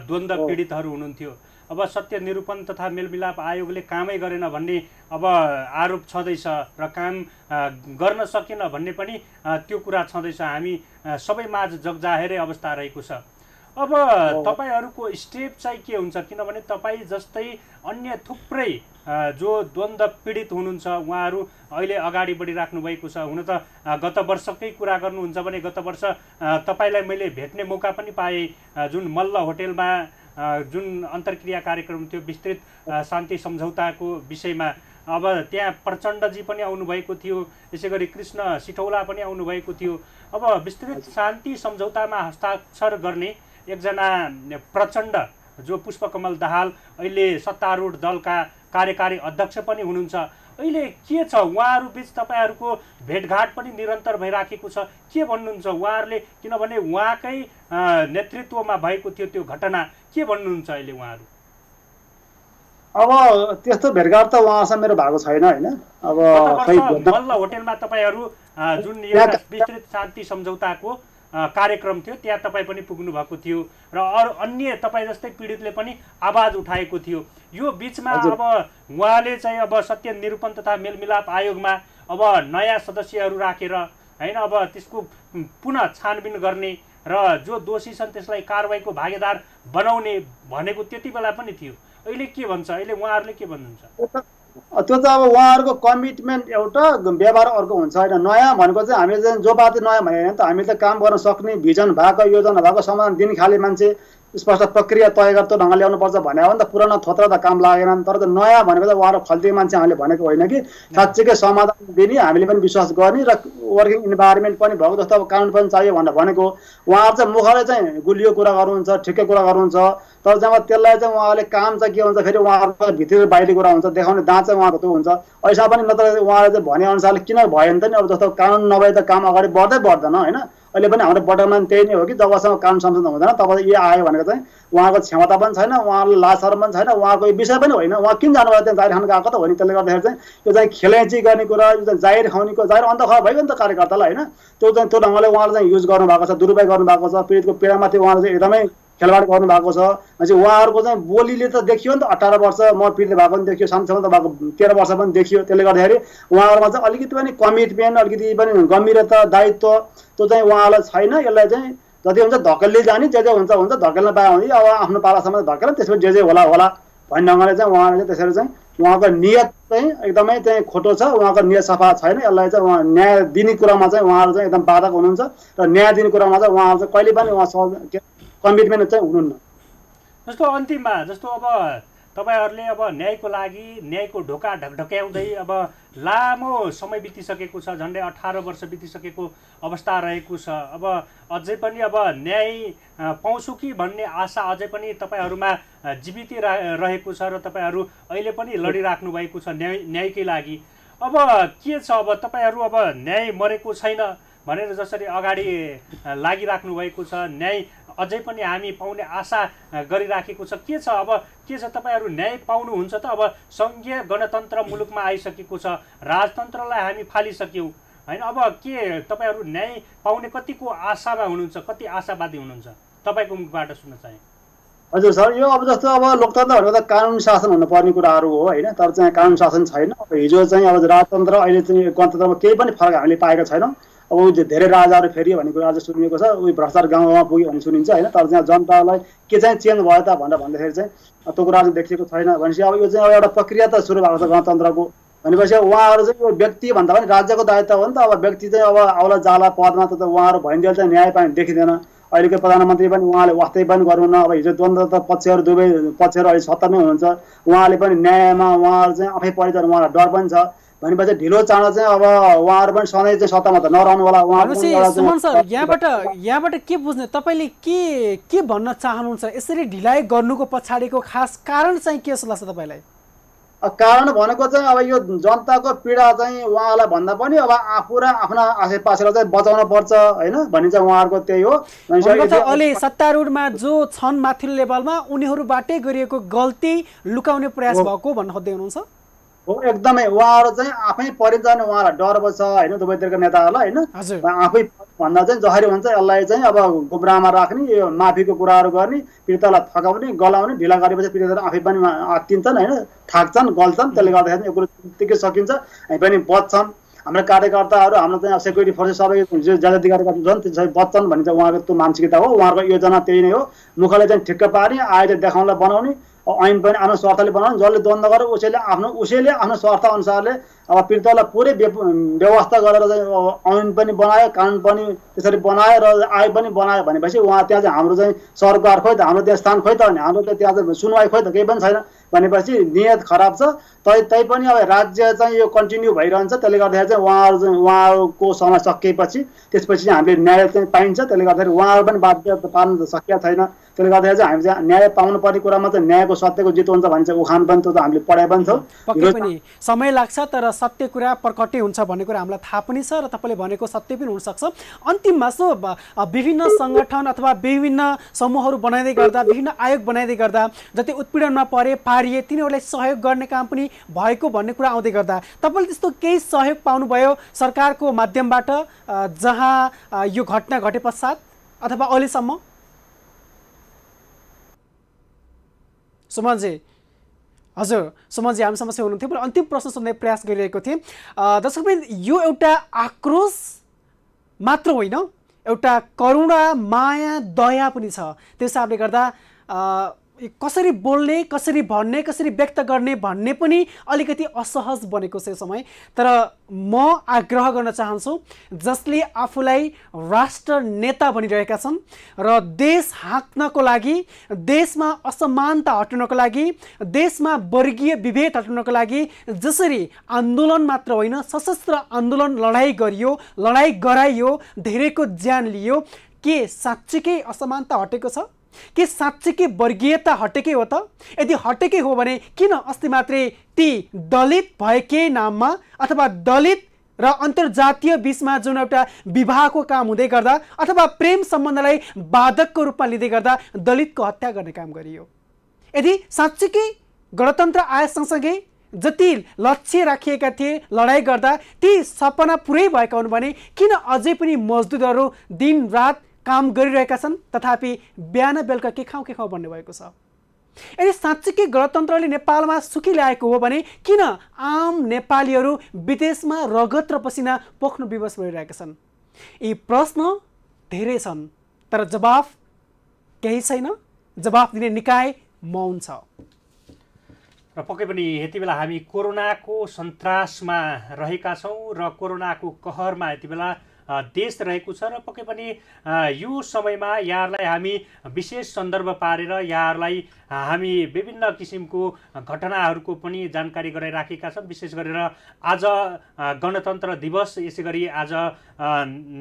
द्वन्द्व पीडितहरू हुनुहुन्थ्यो। अब सत्य निरूपण तथा मेलमिलाप आयोगले कामै गरेन भन्ने अब आरोप छँदैछ र काम गर्न सकेन भन्ने पनि त्यो कुरा छँदैछ। हामी सबैमाझ जगजाहेरै अवस्था रहेको छ। अब तपाईँहरूको स्टेप चाहिँ के हुन्छ, किनभने तपाईँ जस्तै अन्य थुप्रै जो द्वन्द्व पीडित हुनुहुन्छ उहाँहरू अहिले अगाडि बढिराख्नु भएको छ। हुन त गत वर्षकै कुरा गर्नुहुन्छ भने गत वर्ष तपाईँलाई मैले भेट्ने मौका पनि पाएँ, जुन मल्ल होटेलमा जुन अन्तर्क्रिया कार्यक्रम थियो विस्तृत शान्ति सम्झौताको विषयमा। अब त्यहाँ प्रचण्डजी पनि आउनुभएको थियो, यसै गरी कृष्ण सिठौला पनि आउनुभएको थियो। अब विस्तृत शान्ति सम्झौतामा हस्ताक्षर गर्ने एकजना प्रचण्ड जो पुष्पकमल दाहाल अहिले सत्तारूढ दलका कार्यकारी अध्यक्ष पनि हुनुहुन्छ, अहिले के छ उहाँहरू बिच तपाईँहरूको भेटघाट पनि निरन्तर भइराखेको छ, के भन्नुहुन्छ उहाँहरूले? किनभने उहाँकै नेतृत्वमा भएको थियो त्यो घटना, के भन्नुहुन्छ अहिले उहाँहरू? अब त्यस्तो भेटघाट त उहाँसँग मेरो भएको छैन होइन। अब मल्ल होटेलमा तपाईँहरू जुन विस्तृत शान्ति सम्झौताको कार्यक्रम थियो त्यहाँ तपाईँ पनि पुग्नु भएको थियो र अरू अन्य तपाईँ जस्तै पीडितले पनि आवाज उठाएको थियो। यो बिचमा अब उहाँले चाहिँ अब सत्य निरूपण तथा मेलमिलाप आयोगमा अब नयाँ सदस्यहरू राखेर होइन, अब त्यसको पुनः छानबिन गर्ने र जो दोषी छन् त्यसलाई कारवाहीको भागीदार बनाउने भनेको त्यति बेला पनि थियो। अहिले के भन्छ, अहिले उहाँहरूले के भन्नुहुन्छ? त्यो त अब उहाँहरूको कमिटमेन्ट एउटा, व्यवहार अर्को हुन्छ होइन। नयाँ भनेको चाहिँ हामीले चाहिँ जो बात नयाँ भने होइन त, हामी त काम गर्न सक्ने भिजन भएको, योजना भएको, समाधान दिने खाले मान्छे, स्पष्ट प्रक्रिया तय गरेर त्यो ढङ्गले ल्याउनुपर्छ भने हो नि त। पुरानो थोत्रा त काम लागेन। तर त नयाँ भनेको चाहिँ उहाँहरू खल्ती मान्छे हामीले भनेको होइन कि, साँच्चीकै समाधान दिने, हामीले पनि विश्वास गर्ने र वर्किङ इन्भाइरोमेन्ट पनि भएको जस्तो अब कानुन पनि चाहियो भनेर भनेको। उहाँहरू चाहिँ मुखले चाहिँ गुलियो कुरा गर्नुहुन्छ, ठिकै कुरा गर्नुहुन्छ, तर जब त्यसलाई चाहिँ उहाँले काम चाहिँ के हुन्छ फेरि उहाँहरूको भित्र बाहिरी कुरा हुन्छ, देखाउने दाँत चाहिँ उहाँको त्यो हुन्छ। ऐसा पनि नत्र उहाँले चाहिँ भनेअनुसारले किन भएन त नि, अब जस्तो कानुन नभए त काम अगाडि बढ्दैन होइन। अहिले पनि हाम्रो बटरमा त्यही नै हो कि जबसम्म कानुन संशोधन हुँदैन तब यो आयो भनेको चाहिँ उहाँको क्षमता पनि छैन, उहाँले लाज शरम पनि छैन, उहाँको विषय पनि होइन। उहाँ किन जानुभयो त्यहाँ जाहिर खान गएको त हो नि। त्यसले गर्दाखेरि चाहिँ यो चाहिँ खेलेची गर्ने कुरा, यो चाहिँ जाहिर खुवाउनेको जाहिर अन्त खबर भयो नि त कार्यकर्तालाई होइन। त्यो चाहिँ त्यो ढङ्गले उहाँले चाहिँ युज गर्नुभएको छ, दुरुपयोग गर्नुभएको छ। पीडितको पीडामाथि उहाँले चाहिँ एकदमै खेलवाड गर्नुभएको छ। भनेपछि उहाँहरूको चाहिँ बोलीले त देखियो नि त, 18 वर्ष म पीडित भएको पनि देखियो, शान्तिसँग त भएको 13 वर्ष पनि देखियो। त्यसले गर्दाखेरि उहाँहरूमा चाहिँ अलिकति पनि कमिटमेन्ट, अलिकति पनि गम्भीरता, दायित्व त्यो चाहिँ उहाँलाई छैन। यसलाई चाहिँ जति हुन्छ धकेल्दै जाने, जे हुन्छ धकेल्न पायो भने अब आफ्नो पालासम्म धकेल्न, त्यसपछि जे होला भन्ने ढङ्गले चाहिँ उहाँले चाहिँ त्यसरी चाहिँ उहाँको नियत चाहिँ एकदमै चाहिँ खोटो छ, उहाँको नियत सफा छैन। यसलाई चाहिँ उहाँ न्याय दिने कुरामा चाहिँ उहाँहरू चाहिँ एकदम बाधक हुनुहुन्छ र न्याय दिने कुरामा चाहिँ उहाँहरू चाहिँ कहिले पनि उहाँ कमिटमेन्ट चाहिँ हुनुहुन्न। जस्तो अन्तिममा जस्तो अब तपाईहरूले अब न्यायको लागि न्यायको ढोका ढकढक्याउँदै अब लामो समय बितिसकेको छ, झन्डै 18 वर्ष बितिसकेको अवस्था रहेको छ। अब अझै पनि अब न्याय पाउँछु कि भन्ने आशा अझै पनि तपाईँहरूमा जीवितै रहेको छ र तपाईँहरू अहिले पनि लडिराख्नु भएको छ न्यायकै लागि। अब के छ, अब तपाईँहरू अब न्याय मरेको छैन भनेर जसरी अगाडि लागिराख्नु भएको छ, न्याय अझै पनि हामी पाउने आशा गरिराखेको छ, के छ अब के छ तपाईँहरू न्याय पाउनुहुन्छ त? अब सङ्घीय गणतन्त्र मुलुकमा आइसकेको छ, राजतन्त्रलाई हामी फालिसक्यौँ होइन। अब के तपाईँहरू न्याय पाउने कतिको आशामा हुनुहुन्छ, कति आशावादी हुनुहुन्छ? तपाईँको मुखबाट सुन्न चाहे। हजुर सर, यो अब जस्तो अब लोकतन्त्र भनेको त कानुन शासन हुनुपर्ने कुराहरू हो होइन, तर चाहिँ कानुन शासन छैन। अब हिजो चाहिँ अब राजतन्त्र, अहिले चाहिँ गणतन्त्रमा केही पनि फरक हामीले पाएका छैनौँ। अब ऊ धेरै राजाहरू फेरियो भन्ने कुरा आज सुनिएको छ, उयो भ्रष्टाचार गाउँ गाउँमा पुग्यो भन्ने सुनिन्छ होइन। तर चाहिँ जनतालाई के चाहिँ चेन्ज भयो त भनेर भन्दाखेरि चाहिँ त्यो कुरा चाहिँ देखिएको छैन। भनेपछि अब यो चाहिँ अब एउटा प्रक्रिया त सुरु भएको छ गणतन्त्रको। भनेपछि उहाँहरू चाहिँ यो व्यक्ति भन्दा पनि राज्यको दायित्व हो नि त। अब व्यक्ति चाहिँ अब आउला जाला पदमा त उहाँहरू भइन्जेल चाहिँ न्याय पाउने देखिँदैन। अहिलेको प्रधानमन्त्री पनि उहाँले वास्तै पनि गर्नुहुन्न। अब हिजो द्वन्द्व त पक्षहरू दुवै पक्षहरू अहिले सत्तामै हुनुहुन्छ, उहाँले पनि न्यायमा उहाँहरू चाहिँ आफै परिचय, उहाँलाई डर पनि छ। भनेपछि ढिलो चाँडो चाहिँ अब उहाँहरू पनि सधैँ चाहिँ सत्तामा त नरहनु होला। सुमन सर, यहाँबाट के बुझ्ने, तपाईँले के भन्न चाहनुहुन्छ? यसरी ढिलाइ गर्नुको पछाडिको खास कारण चाहिँ के जस्तो लाग्छ तपाईँलाई? कारण भनेको चाहिँ अब यो जनताको पीडा चाहिँ उहाँलाई भन्दा पनि अब आफू र आफ्ना आसेपासेलाई चाहिँ बचाउन पर्छ होइन भन्ने चाहिँ उहाँहरूको त्यही हो। अहिले सत्तारूढमा जो छन् माथिल्लो लेभलमा उनीहरूबाटै गरिएको गल्ती लुकाउने प्रयास भएको भन्न खोज्दै हुनुहुन्छ? हो, एकदमै उहाँहरू चाहिँ आफै परिचय, उहाँलाई डर बस्छ होइन दुवैतिरका नेताहरूलाई होइन। आफै भन्दा चाहिँ जसरी हुन्छ यसलाई चाहिँ अब गुमराहमा राख्ने, यो माफीको कुराहरू गर्ने, पीडितलाई थकाउने, गलाउने, ढिला गरेपछि पीडितहरू आफै पनि आत्तिन्छन् होइन, थाक्छन्, गल्छन्। त्यसले गर्दाखेरि यो कुरो त्यत्तिकै सकिन्छ, हामी पनि बच्छन्। हाम्रो कार्यकर्ताहरू, हाम्रो चाहिँ सेक्युरिटी फोर्सेस सबै जो ज्यादाती कार्यकर्ता छन् त्यो सबै बच्छन् भन्ने चाहिँ उहाँको त्यो मानसिकता हो। उहाँहरूको योजना त्यही नै हो, मुखले चाहिँ ठिक्क पार्ने, आएर देखाउनलाई बनाउने, ऐन पनि आफ्नो स्वार्थले बनाउने। जसले द्वन्द्व गर्यो उसैले आफ्नो स्वार्थ अनुसारले अब पीडितलाई पुरै व्यवस्था गरेर चाहिँ ऐन पनि बनायो, कानुन पनि त्यसरी बनायो र आयोग पनि बनायो भनेपछि उहाँ त्यहाँ चाहिँ हाम्रो चाहिँ सरकार खोइ त, हाम्रो त्यहाँ स्थान खोइ त, भने हाम्रो त त्यहाँ चाहिँ सुनवाई खोइ त, केही पनि छैन भनेपछि नियत खराब छ। तैपनि अब राज्य चाहिँ यो कन्टिन्यू भइरहन्छ। त्यसले गर्दाखेरि चाहिँ उहाँहरूको समय सकिएपछि त्यसपछि चाहिँ हामीले न्याय चाहिँ पाइन्छ। त्यसले गर्दाखेरि उहाँहरू पनि बाध्य पार्न त सकिया छैन। त्यसले गर्दाखेरि चाहिँ हामी चाहिँ न्याय पाउनुपर्ने कुरामा चाहिँ न्यायको सत्यको जित हुन्छ भन्ने चाहिँ उखान पनि त्यो त हामीले पढाइ पनि छौँ। पक्कै पनि समय लाग्छ तर सत्य कुरा प्रकटै हुन्छ भन्ने कुरा हामीलाई थाहा पनि छ र तपाईँले भनेको सत्य पनि हुनसक्छ। अन्तिममा सो विभिन्न सङ्गठन अथवा विभिन्न समूहहरू बनाइँदै गर्दा, विभिन्न आयोग बनाइँदै गर्दा जति उत्पीडनमा पारिए तिनीहरूलाई सहयोग गर्ने काम पनि भएको भन्ने कुरा आउँदै गर्दा तपाईँले त्यस्तो केही सहयोग पाउनुभयो सरकारको माध्यमबाट जहाँ यो घटना घटे पश्चात अथवा अहिलेसम्म? सुमनजी, हजुर सुमनजी हामी समस्या हुनुहुन्थ्यो, तर अन्तिम प्रश्न सोध्ने प्रयास गरिरहेको थिएँ। दर्शकवृन्द, यो एउटा आक्रोश मात्र होइन, एउटा करुणा, माया, दया पनि छ। त्यस कारणले गर्दा कसरी बोल्ने, कसरी भन्ने, कसरी व्यक्त गर्ने भन्ने पनि अलिकति असहज बनेको छ समय। तर म आग्रह गर्न चाहन्छु जसले आफूलाई राष्ट्र नेता बनिरहेका छन् र देश हाँक्नको लागि, देशमा असमानता हटाउनको लागि, देशमा वर्गीय विभेद हटाउनको लागि जसरी आन्दोलन मात्र होइन सशस्त्र आन्दोलन लडाइँ गरियो, लडाइँ गराइयो, धेरैको ज्यान लियो, के साँच्चीकै असमानता हटेको छ? के साँच्चीकै वर्गीयता हटेकै हो त? यदि हटेकै हो भने किन अस्ति मात्रै ती दलित भएकै नाममा अथवा दलित र अन्तर्जातीय बीचमा जुन एउटा विवाहको काम हुँदै गर्दा अथवा प्रेम सम्बन्धलाई बाधकको रूपमा लिँदै गर्दा दलितको हत्या गर्ने काम गरियो? यदि साँच्चीकै गणतन्त्र आए सँगसँगै जति लक्ष्य राखिएका थिए लडाइँ गर्दा ती सपना पुरै भएका हुन् भने किन अझै पनि मजदुरहरू दिन रात काम गरिरहेका छन् तथापि बिहान बेलुका के खाउँ भन्ने भएको छ? यदि साँच्चीकै गणतन्त्रले नेपालमा सुखी ल्याएको हो भने किन आम नेपालीहरू विदेशमा रगत र पसिना पोख्न विवश भइरहेका छन्? यी प्रश्न धेरै छन् तर जवाफ केही छैन। जवाफ दिने निकाय मौन छ। र पक्कै पनि यति बेला हामी कोरोनाको सन्तासमा रहेका छौँ र कोरोनाको कहरमा यति बेला देश रहेको छ र पक्कै पनि यो समयमा यहाँहरूलाई हामी विशेष सन्दर्भ पारेर यहाँहरूलाई हामी विभिन्न किसिमको घटनाहरूको पनि जानकारी गराइराखेका छौँ। विशेष गरेर आज गणतन्त्र दिवस, यसै गरी आज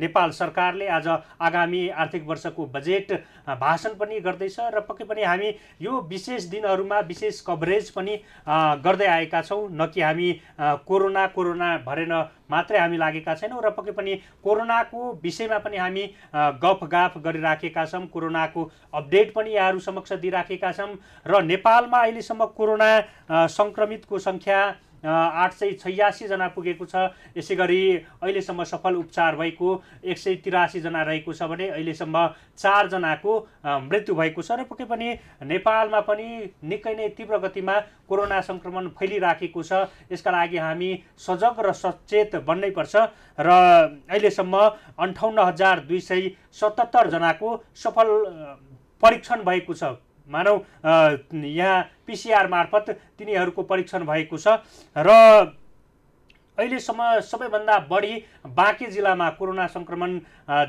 नेपाल सरकारले आज आगामी आर्थिक वर्षको बजेट भाषण पनि गर्दैछ र पक्कै पनि हामी यो विशेष दिनहरूमा विशेष कभरेज पनि गर्दै आएका छौँ। न कि हामी कोरोना भरेन मात्रै हामी लागेका छैनौँ र पक्कै पनि कोरोनाको विषयमा पनि हामी गफगाफ गरिराखेका छौँ। कोरोनाको अपडेट पनि यहाँहरू समक्ष दिइराखेका छौँ र नेपालमा अहिलेसम्म कोरोना सङ्क्रमितको सङ्ख्या 886 जना पुगेको छ। यसै गरी अहिलेसम्म सफल उपचार भएको 183 जना रहेको छ भने अहिलेसम्म 4 जनाको मृत्यु भएको छ र पक्कै पनि नेपालमा पनि निकै नै तीव्र गतिमा कोरोना सङ्क्रमण फैलिराखेको छ। यसका लागि हामी सजग र सचेत बन्नै पर्छ र अहिलेसम्म 58,277 जनाको सफल परीक्षण भएको छ। मानौ यहाँ पिसिआर मार्फत तिनीहरूको परीक्षण भएको छ र अहिलेसम्म सबैभन्दा बढी बाँके जिल्लामा कोरोना सङ्क्रमण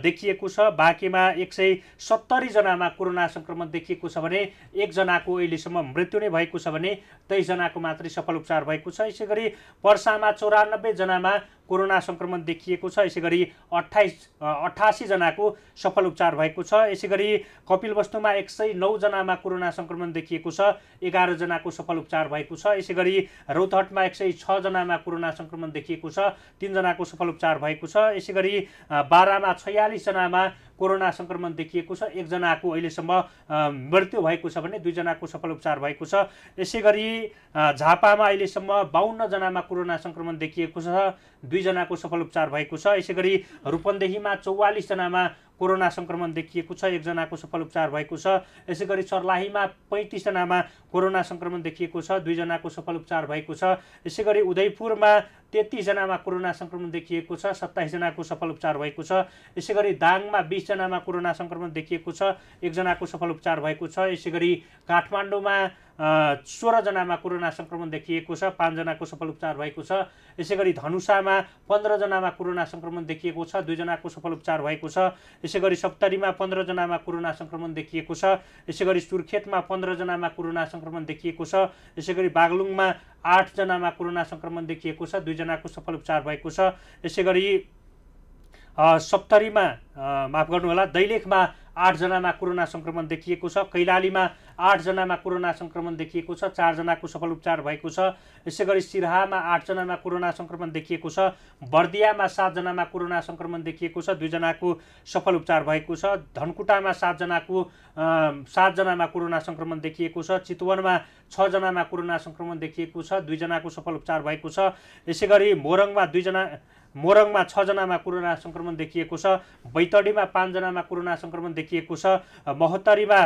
देखिएको छ। बाँकेमा 170 जनामा कोरोना सङ्क्रमण देखिएको छ भने 1 जनाको अहिलेसम्म मृत्यु नै भएको छ भने 23 जनाको मात्रै सफल उपचार भएको छ। यसै गरी पर्सामा 94 जनामा कोरोना सङ्क्रमण देखिएको छ। यसै गरी 88 जनाको सफल उपचार भएको छ। यसै गरी कपिलवस्तुमा 109 जनामा कोरोना सङ्क्रमण देखिएको छ, 11 जनाको सफल उपचार भएको छ। यसै गरी रौतहटमा 106 जनामा कोरोना सङ्क्रमण देखिएको छ, 3 जनाको सफल उपचार भएको छ। यसै गरी बारामा 46 जनामा कोरोना सङ्क्रमण देखिएको छ, 1 जनाको अहिलेसम्म मृत्यु भएको छ भने 2 जनाको सफल उपचार भएको छ। यसै गरी झापामा अहिलेसम्म 52 जनामा कोरोना सङ्क्रमण देखिएको छ, 2 जनाको सफल उपचार भएको छ। यसै गरी रूपन्देहीमा 44 जनामा कोरोना सङ्क्रमण देखिएको छ, 1 जनाको सफल उपचार भएको छ। यसै गरी सर्लाहीमा 35 जनामा कोरोना सङ्क्रमण देखिएको छ, 2 जनाको सफल उपचार भएको छ। यसै गरी उदयपुरमा 33 जनामा कोरोना सङ्क्रमण देखिएको छ, 27 जनाको सफल उपचार भएको छ। यसै गरी दाङमा 20 जनामा कोरोना सङ्क्रमण देखिएको छ, 1 जनाको सफल उपचार भएको छ। यसै गरी काठमाडौँमा 16 जनामा कोरोना सङ्क्रमण देखिएको छ, 5 जनाको सफल उपचार भएको छ। यसै गरी धनुषामा 15 जनामा कोरोना सङ्क्रमण देखिएको छ, 2 जनाको सफल उपचार भएको छ। यसै गरी सप्तरीमा 15 जनामा कोरोना सङ्क्रमण देखिएको छ। यसै गरी सुर्खेतमा 15 जनामा कोरोना सङ्क्रमण देखिएको छ। यसै गरी बागलुङमा 8 जनामा कोरोना सङ्क्रमण देखिएको छ, 2 जनाको सफल उपचार भएको छ। यसै गरी सप्तरीमा माफ गर्नुहोला, दैलेखमा 8 जनामा कोरोना सङ्क्रमण देखिएको छ। कैलालीमा 8 जनामा कोरोना सङ्क्रमण देखिएको छ, 4 जनाको सफल उपचार भएको छ। यसै गरी सिराहामा 8 जनामा कोरोना सङ्क्रमण देखिएको छ। बर्दियामा 7 जनामा कोरोना सङ्क्रमण देखिएको छ, 2 जनाको सफल उपचार भएको छ। धनकुटामा 7 जनामा कोरोना सङ्क्रमण देखिएको छ। चितवनमा 6 जनामा कोरोना सङ्क्रमण देखिएको छ, 2 जनाको सफल उपचार भएको छ। यसै गरी मोरङमा 6 जनामा कोरोना सङ्क्रमण देखिएको छ। बैतडीमा 5 जनामा कोरोना सङ्क्रमण देखिएको छ। महोत्तरीमा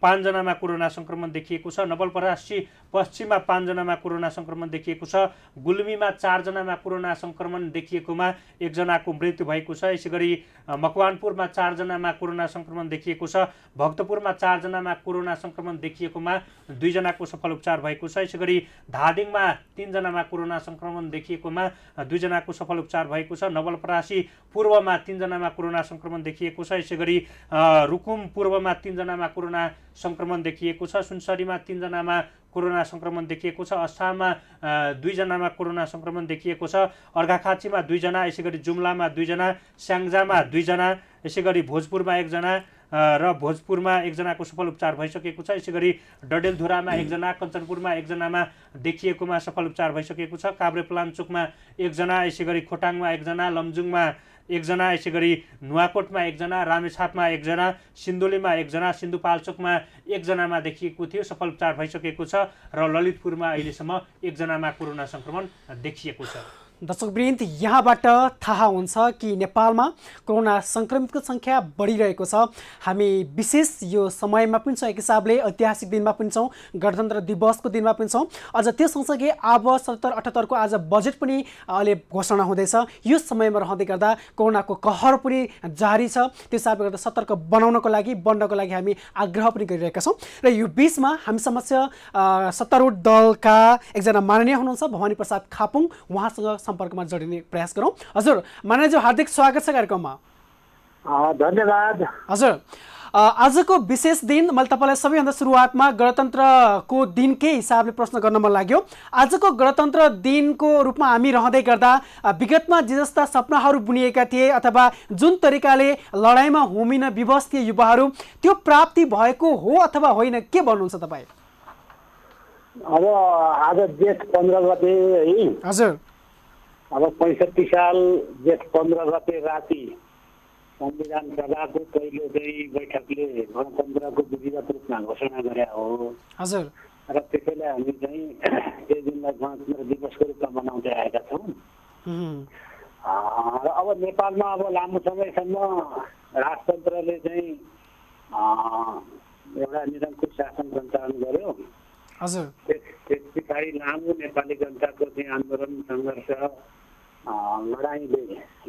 5 जनामा कोरोना सङ्क्रमण देखिएको छ। नवलपरासी पश्चिममा 5 जनामा कोरोना सङ्क्रमण देखिएको छ। गुल्मीमा 4 जनामा कोरोना सङ्क्रमण देखिएकोमा 1 जनाको मृत्यु भएको छ। यसै गरी मकवानपुरमा 4 जनामा कोरोना सङ्क्रमण देखिएको छ। भक्तपुरमा 4 जनामा कोरोना सङ्क्रमण देखिएकोमा 2 जनाको सफल उपचार भएको छ। यसै गरी धादिङमा 3 जनामा कोरोना सङ्क्रमण देखिएकोमा 2 जनाको सफल उपचार भएको छ। नवलपरासी पूर्वमा 3 जनामा कोरोना सङ्क्रमण देखिएको छ। यसै गरी रुकुम पूर्वमा 3 जनामा कोरोना सङ्क्रमण देखिएको छ। सुनसरीमा 3 जनामा कोरोना सङ्क्रमण देखिएको छ। अछाममा 2 जनामा कोरोना सङ्क्रमण देखिएको छ। अर्घाखाँचीमा 2 जना, यसै गरी जुम्लामा 2 जना, स्याङ्जामा 2 जना, यसै गरी भोजपुरमा 1 जना र भोजपुरमा 1 जनाको सफल उपचार भइसकेको छ। यसै गरी डडेलधुरामा 1 जना, कञ्चनपुरमा 1 जनामा देखिएकोमा सफल उपचार भइसकेको छ। काभ्रेपलाञ्चोकमा 1 जना, यसै गरी खोटाङमा 1 जना, लमजुङमा 1 जना, यसै गरी नुवाकोटमा 1 जना, रामेछापमा 1 जना, सिन्धुलीमा 1 जना, सिन्धुपाल्चोकमा 1 जनामा देखिएको थियो, सफल उपचार भइसकेको छ र ललितपुरमा अहिलेसम्म 1 जनामा कोरोना सङ्क्रमण देखिएको छ। दर्शकवृन्द, यहाँबाट थाहा हुन्छ कि नेपालमा कोरोना सङ्क्रमितको सङ्ख्या बढिरहेको छ। हामी विशेष यो समयमा पनि छौँ, एक हिसाबले ऐतिहासिक दिनमा पनि छौँ, गणतन्त्र दिवसको दिनमा पनि छौँ। अझ त्यो सँगसँगै अब 77-78 को आज बजेट पनि अहिले घोषणा हुँदैछ। यो समयमा रहँदै गर्दा कोरोनाको कहर पनि जारी छ। त्यो हिसाबले गर्दा सतर्क बनाउनको लागि, बन्नको लागि हामी आग्रह पनि गरिरहेका छौँ। र यो बिचमा हामी समक्ष सत्तारूढ दलका एकजना माननीय हुनुहुन्छ भवानी प्रसाद खापुङ, उहाँसँग सम्पर्कमा जोडिने प्रयास गरौँ। हजुर माननीयज्यू, हार्दिक स्वागत छ कार्यक्रममा। धन्यवाद। हजुर, आजको विशेष दिन, मैले तपाईँलाई सबैभन्दा सुरुवातमा गणतन्त्रको दिनकै हिसाबले प्रश्न गर्न मन लाग्यो। आजको गणतन्त्र दिनको रूपमा हामी रहँदै गर्दा विगतमा जे जस्ता सपनाहरू बुनिएका थिए अथवा जुन तरिकाले लडाइँमा होमिन विवश थिए युवाहरू, त्यो प्राप्ति भएको हो अथवा होइन, के भन्नुहुन्छ तपाईँ? अब आज जेठ 15 गते है। हजुर, अब 65 साल जेठ 15 गते राति संविधान सभाको पहिलो चाहिँ बैठकले गणतन्त्रको विधिवत रूपमा घोषणा गरे हो। हजुर, र त्यसैले हामी चाहिँ त्यही दिनलाई गणतन्त्र दिवसको रूपमा मनाउँदै आएका छौँ। र अब नेपालमा अब लामो समयसम्म राजतन्त्रले चाहिँ एउटा निरङ्कुश शासन सञ्चालन गर्यो। हजुर, त्यस पछाडि लामो नेपाली जनताको चाहिँ आन्दोलन सङ्घर्ष लडाइँले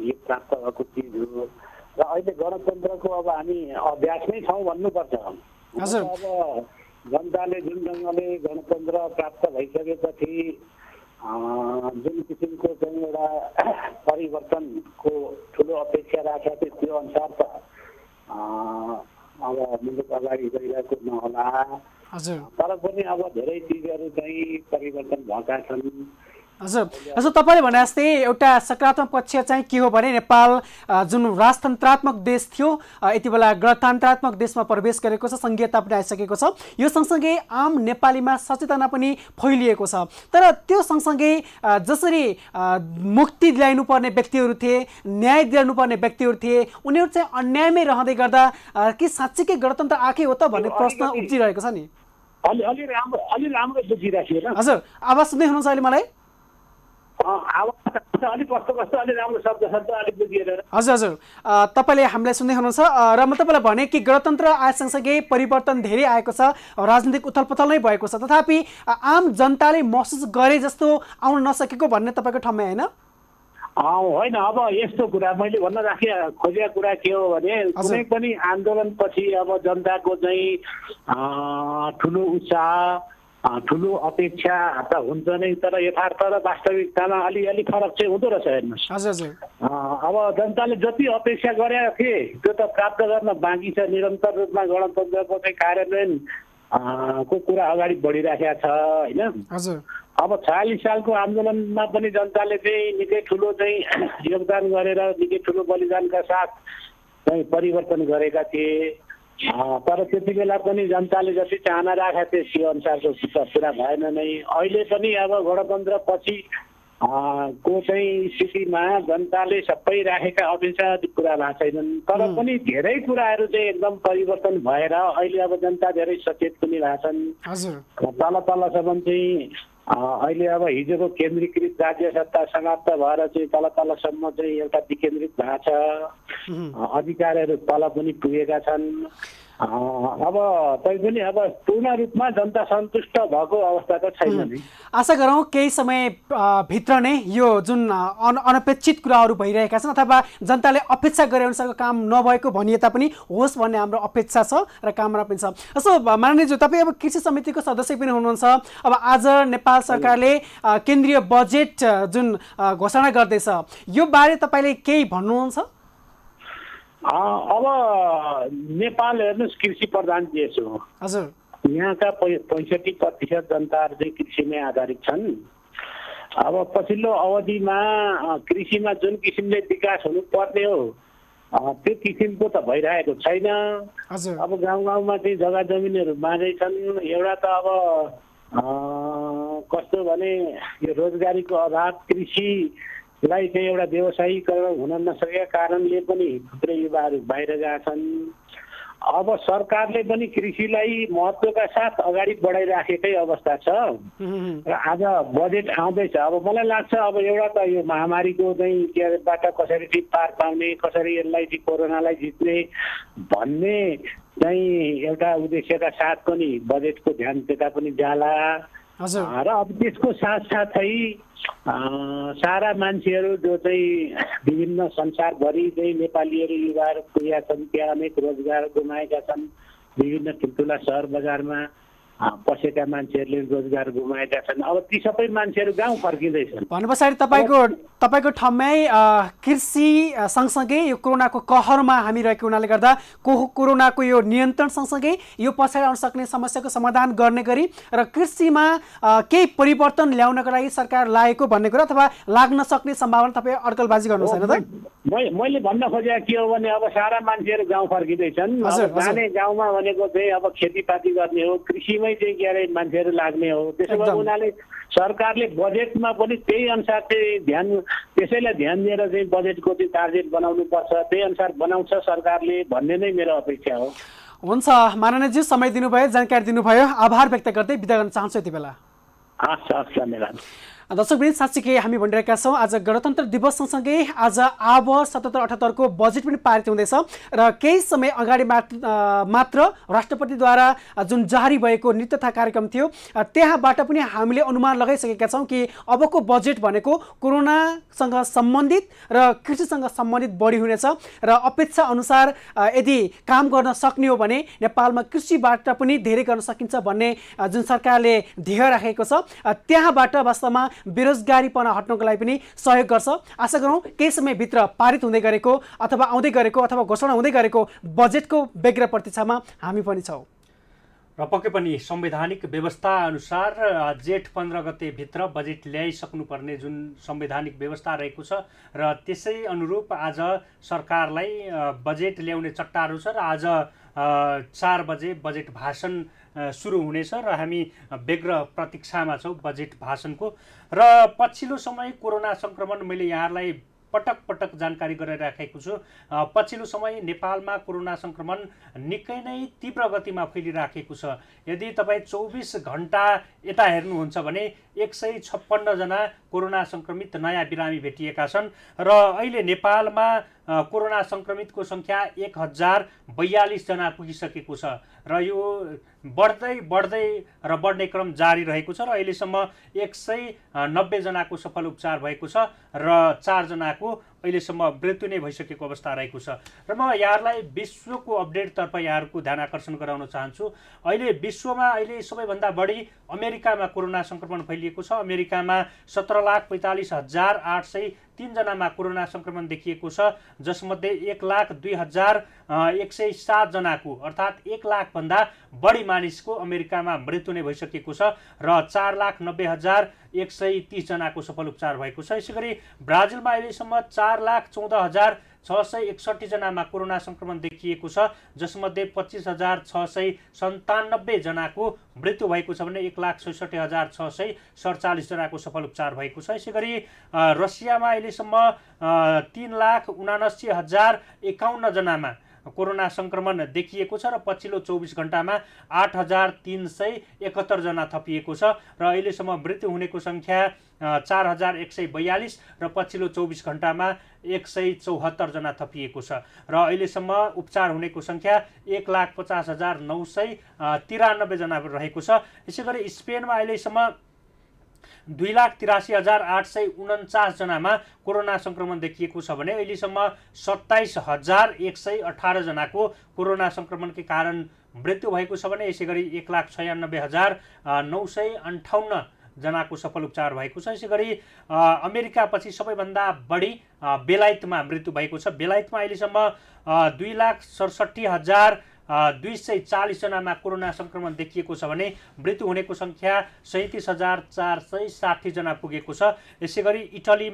यो प्राप्त भएको चिज हो। र अहिले गणतन्त्रको अब हामी अभ्यासमै छौँ भन्नुपर्छ। अब जनताले जुन ढङ्गले गणतन्त्र प्राप्त भइसकेपछि जुन किसिमको चाहिँ एउटा परिवर्तनको ठुलो अपेक्षा राखेको थियो, त्यो अनुसार त अब मुलुक अगाडि गइरहेको नहोला। तर पनि अब धेरै चिजहरू चाहिँ परिवर्तन भएका छन्। हजुर, तपाईँले भने जस्तै एउटा सकारात्मक पक्ष चाहिँ के हो भने नेपाल जुन राजतन्त्रात्मक देश थियो यति बेला गणतन्त्रात्मक देशमा प्रवेश गरेको छ, सङ्घीयता पनि आइसकेको छ। यो सँगसँगै आम नेपालीमा सचेतना पनि फैलिएको छ। तर त्यो सँगसँगै जसरी मुक्ति दिलाइनुपर्ने व्यक्तिहरू थिए, न्याय दिलाउनुपर्ने व्यक्तिहरू थिए, उनीहरू चाहिँ अन्यायमै रहँदै गर्दा के साँच्चीकै गणतन्त्र आएकै हो त भन्ने प्रश्न उब्जिरहेको छ नि। अलि राम्रो बुझिराखिएन। हजुर, आवाज सुन्दै हुनुहुन्छ अहिले मलाई? हजुर हजुर, तपाईँले हामीलाई सुन्दै हुनुहुन्छ र म तपाईँलाई भने कि गणतन्त्र आए सँगसँगै परिवर्तन धेरै आएको छ, राजनीतिक उथलपुथल नै भएको छ, तथापि आम जनताले महसुस गरे जस्तो आउन नसकेको भन्ने तपाईँको ठम्मै होइन? होइन, अब यस्तो कुरा मैले भन्न खोजेको कुरा के हो भने कुनै पनि आन्दोलनपछि अब जनताको चाहिँ ठुलो उत्साह, ठुलो अपेक्षा त हुन्छ नै, तर यथार्थ र वास्तविकतामा अलिअलि फरक चाहिँ हुँदो रहेछ हेर्नुहोस्। अब जनताले जति अपेक्षा गरेका थिए त्यो त प्राप्त गर्न बाँकी छ। निरन्तर रूपमा गणतन्त्रको चाहिँ कार्यान्वयन को कुरा अगाडि बढिराखेको छ होइन। अब 46 सालको आन्दोलनमा पनि जनताले चाहिँ निकै ठुलो चाहिँ योगदान गरेर निकै ठुलो बलिदानका साथ चाहिँ परिवर्तन गरेका थिए। तर त्यति बेला पनि जनताले जति चाहना राखेका थिए त्यो अनुसारको पुरा भएन नै। अहिले पनि अब गणतन्त्र पछि को चाहिँ स्थितिमा जनताले सबै राखेका अपेक्षा पुरा भएको छैनन्। तर पनि धेरै कुराहरू चाहिँ एकदम परिवर्तन भएर अहिले अब जनता धेरै सचेत पनि भएछन्। तल तलसम्म चाहिँ अहिले अब हिजोको केन्द्रीकृत राज्य सत्ता समाप्त भएर चाहिँ तल तलसम्म चाहिँ एउटा विकेन्द्रित भएको छ। अधिकारहरू तल पनि पुगेका छन्। अब तैपनि अब पूर्ण रूपमा जनता सन्तुष्ट भएको अवस्था त छैन नि। आशा गरौँ केही समय भित्र नै यो जुन अनपेक्षित कुराहरू भइरहेका छन् अथवा जनताले अपेक्षा गरे अनुसारको काम नभएको भनिए तापनि होस् भन्ने हाम्रो अपेक्षा छ र कामना पनि छ। यसो माननीयज्यू, तपाईँ अब कृषि समितिको सदस्य पनि हुनुहुन्छ। अब आज नेपाल सरकारले केन्द्रीय बजेट जुन घोषणा गर्दैछ, यो बारे तपाईँले केही भन्नुहुन्छ? अब नेपाल हेर्नुहोस् कृषि प्रधान देश हो। हजुर, यहाँका 65% जनताहरू चाहिँ कृषिमै आधारित छन्। अब पछिल्लो अवधिमा कृषिमा जुन किसिमले विकास हुनु पर्ने हो त्यो किसिमको त भइरहेको छैन। अब गाउँ गाउँमा चाहिँ जग्गा जमिनहरू मागै छन्। एउटा त अब कस्तो भने यो रोजगारीको अभाव, कृषिलाई चाहिँ एउटा व्यवसायीकरण हुन नसकेका कारणले पनि थुप्रै युवाहरू बाहिर गएका छन्। अब सरकारले पनि कृषिलाई महत्त्वका साथ अगाडि बढाइराखेकै अवस्था छ र आज बजेट आउँदैछ। अब मलाई लाग्छ अब एउटा त यो महामारीको चाहिँ केबाट कसरी चाहिँ पार पाउने, कसरी यसलाई चाहिँ कोरोनालाई जित्ने भन्ने चाहिँ एउटा उद्देश्यका साथ पनि बजेटको ध्यान त्यता पनि जाला र अब त्यसको साथसाथै सारा मान्छेहरू जो चाहिँ विभिन्न संसारभरि चाहिँ नेपालीहरू युवाहरू पुगेका छन्, त्यहाँ अनेक रोजगार गुमाएका छन्। विभिन्न ठुल्ठुला सहर बजारमा पसेका मान्छेहरूले रोजगार गुमाएका छन्। अब ती सबै मान्छेहरू गाउँ फर्किँदैछन्। भने पछाडि तपाईँको ठाउँमै कृषि सँगसँगै यो कोरोनाको कहरमा हामी रहेको हुनाले गर्दा कोरोनाको यो नियन्त्रण सँगसँगै यो पछाडि आउन सक्ने समस्याको समाधान गर्ने गरी र कृषिमा केही परिवर्तन ल्याउनको लागि सरकार लागेको भन्ने कुरा अथवा लाग्न सक्ने सम्भावना तपाईँ अड्कलबाजी गर्नु छैन त? मैले भन्न खोजेको के हो भने अब सारा मान्छेहरू गाउँ फर्किँदैछन्। जाने गाउँमा भनेको चाहिँ अब खेतीपाती गर्ने हो, कृषिमै चाहिँ के अरे मान्छेहरू लाग्ने हो। त्यसो भए उनीहरूले सरकारले बजेटमा पनि त्यही अनुसार चाहिँ त्यसैलाई ध्यान दिएर चाहिँ बजेटको चाहिँ टार्गेट बनाउनु पर्छ, त्यही अनुसार बनाउँछ सरकारले भन्ने नै मेरो अपेक्षा हो। हुन्छ माननीयजी, समय दिनुभयो, जानकारी दिनुभयो, आभार व्यक्त गर्दै बिदा गर्न चाहन्छु यति बेला। हस् धन्यवाद। दर्शकवृन्द, साँच्चीकै हामी भनिरहेका छौँ आज गणतन्त्र दिवस सँगसँगै आज आब 77-78 को बजेट पनि पारित हुँदैछ र केही समय अगाडि मात्र राष्ट्रपतिद्वारा जुन जारी भएको नीति तथा कार्यक्रम थियो त्यहाँबाट पनि हामीले अनुमान लगाइसकेका छौँ कि अबको बजेट भनेको कोरोनासँग सम्बन्धित र कृषिसँग सम्बन्धित बढी हुनेछ र अपेक्षा अनुसार यदि काम गर्न सक्ने हो भने नेपालमा कृषिबाट पनि धेरै गर्न सकिन्छ भन्ने जुन सरकारले ध्येय राखेको छ त्यहाँबाट वास्तवमा बेरोजगारीपना हट्नको लागि पनि सहयोग गर्छ। आशा गरौँ केही समयभित्र पारित हुँदै गरेको अथवा आउँदै गरेको अथवा घोषणा हुँदै गरेको बजेटको व्यग्र प्रतीक्षामा हामी पनि छौँ। र पक्कै पनि संवैधानिक व्यवस्था अनुसार जेठ 15 गतेभित्र बजेट ल्याइसक्नुपर्ने जुन संवैधानिक व्यवस्था रहेको छ र त्यसै अनुरूप आज सरकारलाई बजेट ल्याउने चट्टाहरू छ र आज 4 बजे बजेट भाषण सुरु हुनेछ र हामी व्यग्र प्रतीक्षामा छौँ बजेट भाषणको। र पछिल्लो समय कोरोना संक्रमण मैले यहाँहरूलाई पटक जानकारी गराइराखेको छु। पछिल्लो समय नेपालमा कोरोना संक्रमण निकै नै तीव्र गतिमा फैलिराखेको छ। यदि तपाईँ 24 घण्टा यता हेर्नुहुन्छ भने 156 जना कोरोना संक्रमित नयाँ बिरामी भेटिएका छन् र अहिले नेपालमा कोरोना संक्रमितको संख्या 1042 जना पुगिसकेको छ र यो बढ्ने क्रम जारी रहेको छ र अहिलेसम्म 190 जनाको सफल उपचार भएको छ र 4 जनाको अहिलेसम्म मृत्यु नै भइसकेको अवस्था रहेको छ। र म यहाँहरूलाई विश्वको अपडेटतर्फ यहाँहरूको ध्यान आकर्षण गराउन चाहन्छु। अहिले विश्वमा अहिले सबैभन्दा बढी अमेरिकामा कोरोना संक्रमण फैलिएको छ। अमेरिकामा 17,42,803 जनामा कोरोना संक्रमण देखिएको छ, जसमध्ये 1,02,107 जनाको अर्थात् 1 लाख भन्दा बढी मानिसको अमेरिकामा मृत्यु नै भइसकेको छ र 4,90,130 जनाको सफल उपचार भएको छ। यसैगरी ब्राजिलमा अहिलेसम्म 4,14,661 जनामा कोरोना संक्रमण देखिएको छ, जसमध्ये 25,697 जनाको मृत्यु भएको छ भने 1,66,647 जनाको सफल उपचार भएको छ। यसैगरी रसियामा अहिलेसम्म 3,79,051 जनामा कोरोना संक्रमण देखिएको छ र पछिल्लो 24 घण्टामा 8,371 जना थपिएको छ र अहिलेसम्म मृत्यु हुनेको संख्या 4,142 र पछिल्लो 24 घण्टामा 174 जना थपिएको छ र अहिलेसम्म उपचार हुनेको संख्या 1,50,993 जना रहेको छ। यसैगरी स्पेनमा अहिलेसम्म 2,83,849 जनामा कोरोना संक्रमण देखिएको छ भने अहिलेसम्म 27,118 जनाको कोरोना संक्रमणकै कारण मृत्यु भएको छ भने यसैगरी 1,96,958 जनाको सफल उपचार भएको छ। यसैगरी अमेरिकापछि सबैभन्दा बढी बेलायतमा मृत्यु भएको छ। बेलायतमा अहिलेसम्म 2,67,240 जनामा कोरोना संक्रमण देखिएको छ भने मृत्यु हुनेको संख्या 37,460 जना पुगेको छ। यसैगरी इटली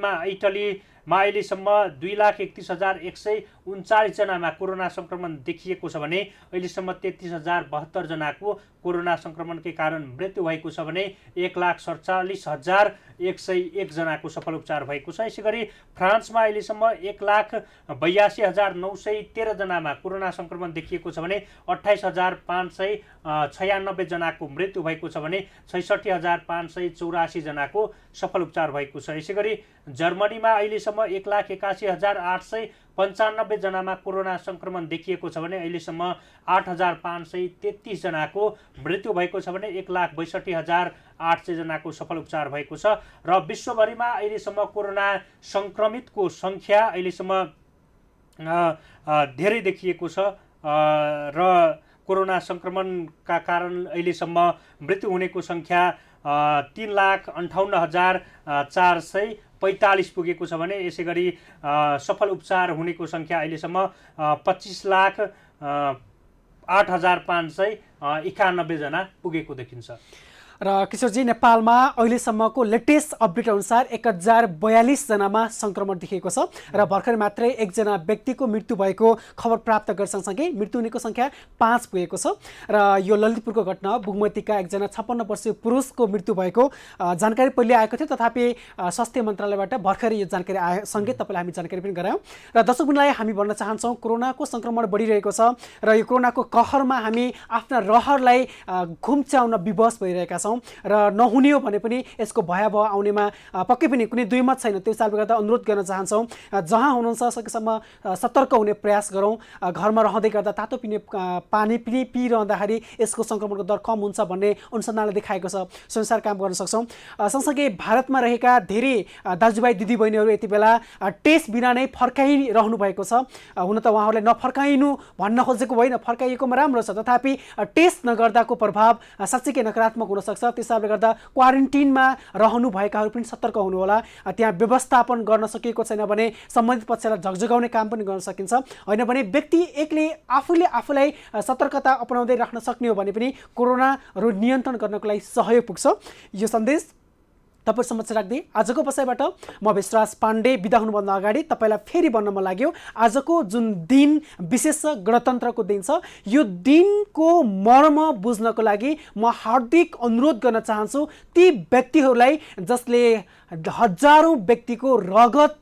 मा अहिलेसम्म 2,31,139 जनामा कोरोना संक्रमण देखिएको छ भने अहिलेसम्म 33,072 जनाको कोरोना संक्रमणकै कारण मृत्यु भएको छ भने 1,47,101 जनाको सफल उपचार भएको छ। यसैगरी फ्रान्समा अहिलेसम्म 1,82,913 जनामा कोरोना संक्रमण देखिएको छ भने 28,596 जनाको मृत्यु भएको छ भने 66,584 जनाको सफल उपचार भएको छ। यसैगरी जर्मनीमा अहिलेसम्म 1,81,895 जनामा कोरोना संक्रमण देखिएको छ भने अहिलेसम्म 8,533 जनाको मृत्यु भएको छ भने 1,62,800 जनाको सफल उपचार भएको छ। र विश्वभरिमा अहिलेसम्म कोरोना संक्रमितको संख्या अहिलेसम्म धेरै देखिएको छ र कोरोना संक्रमणका कारण अहिलेसम्म मृत्यु हुनेको संख्या 3,58,445 पुगेको छ भने यसैगरी सफल उपचार हुनेको संख्या अहिलेसम्म 25,08,591 जना पुगेको देखिन्छ। र किशोरजी नेपालमा अहिलेसम्मको लेटेस्ट अपडेट अनुसार 1042 जनामा संक्रमण देखिएको छ र भर्खर मात्रै एकजना व्यक्तिको मृत्यु भएको खबर प्राप्त गरे सँगसँगै मृत्यु हुनेको संख्या 5 पुगेको छ र यो ललितपुरको घटना बुगमतीका एकजना 56 वर्षीय पुरुषको मृत्यु भएको जानकारी पहिले आएको थियो, तथापि स्वास्थ्य मन्त्रालयबाट भर्खरै यो जानकारी आए सँगै तपाईलाई हामी जानकारी पनि गरायौं। र दर्शकवृन्दलाई हामी भन्न चाहन्छौं कोरोनाको संक्रमण बढिरहेको छ र यो कोरोनाको कहरमा हामी आफ्ना रहरलाई घुम्च्याउन विवश भइरहेका छौं र नहुने हो भने पनि यसको भयावह आउनेमा पक्कै पनि कुनै दुई मत छैन। त्यो हिसाबले गर्दा अनुरोध गर्न चाहन्छौं जहाँ हुनुहुन्छ सकेसम्म सतर्क हुने प्रयास गरौँ। घरमा रहँदै गर्दा तातो पिने पानी पनि पिइरहँदाखेरि यसको संक्रमणको दर कम हुन्छ भन्ने अनुसन्धानले देखाएको छ। संसार काम गर्न सक्छौं। सँगसँगै भारतमा रहेका धेरै दाजुभाइ दिदीबहिनीहरू यति बेला टेस्ट बिना नै फर्काइरहनु भएको छ। हुन त उहाँहरूलाई नफर्काइनु भन्न खोजेको होइन, फर्काइएकोमा राम्रो छ, तथापि टेस्ट नगर्दाको प्रभाव साँच्चै नकारात्मक हुन सक्छ। त्यसैले गर्दा क्वारेन्टिनमा रहनु भएकाहरू पनि सतर्क हुनु होला। त्यहाँ व्यवस्थापन गर्न सकिएको छैन भने सम्बन्धित पक्षलाई झकझगाउने काम पनि गर्न सकिन्छ। होइन भने व्यक्ति एकले आफूलाई सतर्कता अपनाउँदै राख्न सक्ने हो भने पनि कोरोनाहरू नियन्त्रण गर्नको लागि सहयोग पुग्छ। यो सन्देश तपाईँ समक्ष राख्दै आजको बसाइबाट म विश्वास पाण्डे बिदा हुनुभन्दा अगाडि तपाईँलाई फेरि भन्न मन लाग्यो आजको जुन दिन विशेष गणतन्त्रको दिन छ यो दिनको मर्म बुझ्नको लागि म हार्दिक अनुरोध गर्न चाहन्छु ती व्यक्तिहरूलाई जसले हजारौं व्यक्तिको रगत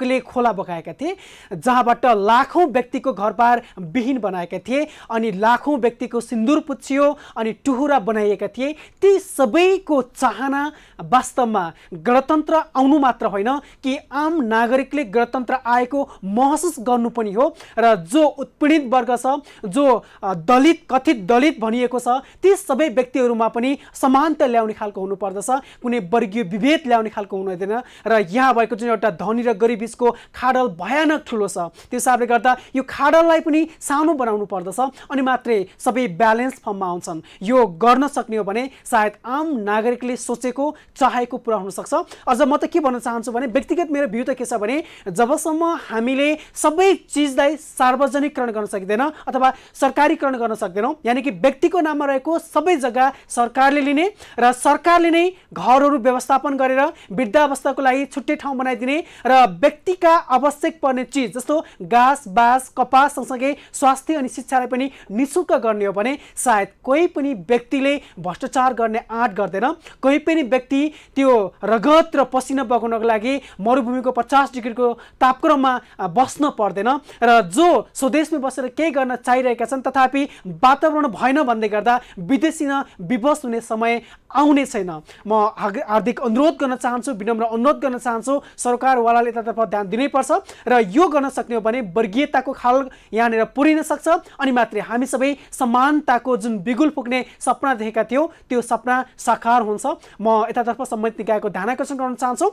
खोला बगाएका थिए, जहाँबाट लाखौं व्यक्तिको घरबार विहीन बनाएका थिए अनि लाखौं व्यक्तिको सिन्दूर पुछियो अनि टुहुरा बनाइएका थिए। ती सबैको चाहना वास्तवमा गणतन्त्र आउनु मात्र होइन कि आम नागरिकले गणतन्त्र आएको महसुस गर्नु पनि हो र जो उत्पीडित वर्ग छ, जो दलित कथित दलित भनिएको छ, ती सबै व्यक्तिहरूमा पनि समानता ल्याउने खालको हुनुपर्दछ। कुनै वर्गीय विभेद ल्याउने खालको हुनुहुँदैन र यहाँ भएको जुन एउटा धनी र गरिब को खाडल भयानक ठुलो छ। त्यो हिसाबले गर्दा यो खाडललाई पनि सानो बनाउनु पर्दछ अनि मात्रै सबै ब्यालेन्स फर्ममा आउँछन्। यो गर्न सक्ने हो भने सायद आम नागरिकले सोचेको चाहेको पुरा हुन सक्छ। अझ म त के भन्न चाहन्छु भने व्यक्तिगत मेरो भ्यू त के छ भने जबसम्म हामीले सबै चिजलाई सार्वजनिकरण गर्न सकिँदैन अथवा सरकारीकरण गर्न सक्दैनौँ, यानि कि व्यक्तिको नाममा रहेको सबै जग्गा सरकारले लिने र सरकारले नै घरहरू व्यवस्थापन गरेर वृद्धावस्थाको लागि छुट्टै ठाउँ बनाइदिने र व्यक्तिका आवश्यक पर्ने चिज जस्तो घाँस बाँस कपास सँगसँगै स्वास्थ्य अनि शिक्षालाई पनि निःशुल्क गर्ने हो भने सायद कोही पनि व्यक्तिले भ्रष्टाचार गर्ने आँट गर्दैन। कोही पनि व्यक्ति त्यो रगत र पसिना बगाउनको लागि मरुभूमिको 50 डिग्रीको तापक्रममा बस्न पर्दैन र जो स्वदेशमा बसेर केही गर्न चाहिरहेका छन् तथापि वातावरण भएन भन्दै गर्दा विदेशी विवश हुने समय आउने छैन। म हार्दिक अनुरोध गर्न चाहन्छु, विनम्र अनुरोध गर्न चाहन्छु सरकारवालाले यतातर्फ ध्यान दिनैपर्छ र यो गर्न सक्ने हो भने वर्गीयताको खाल यहाँनिर पुरिन सक्छ अनि मात्रै हामी सबै समानताको जुन बिगुल फुक्ने सपना देखेका थियौँ त्यो सपना साकार हुन्छ। म यतातर्फ सम्बन्धित निकायको ध्यान आकर्षण गर्न चाहन्छु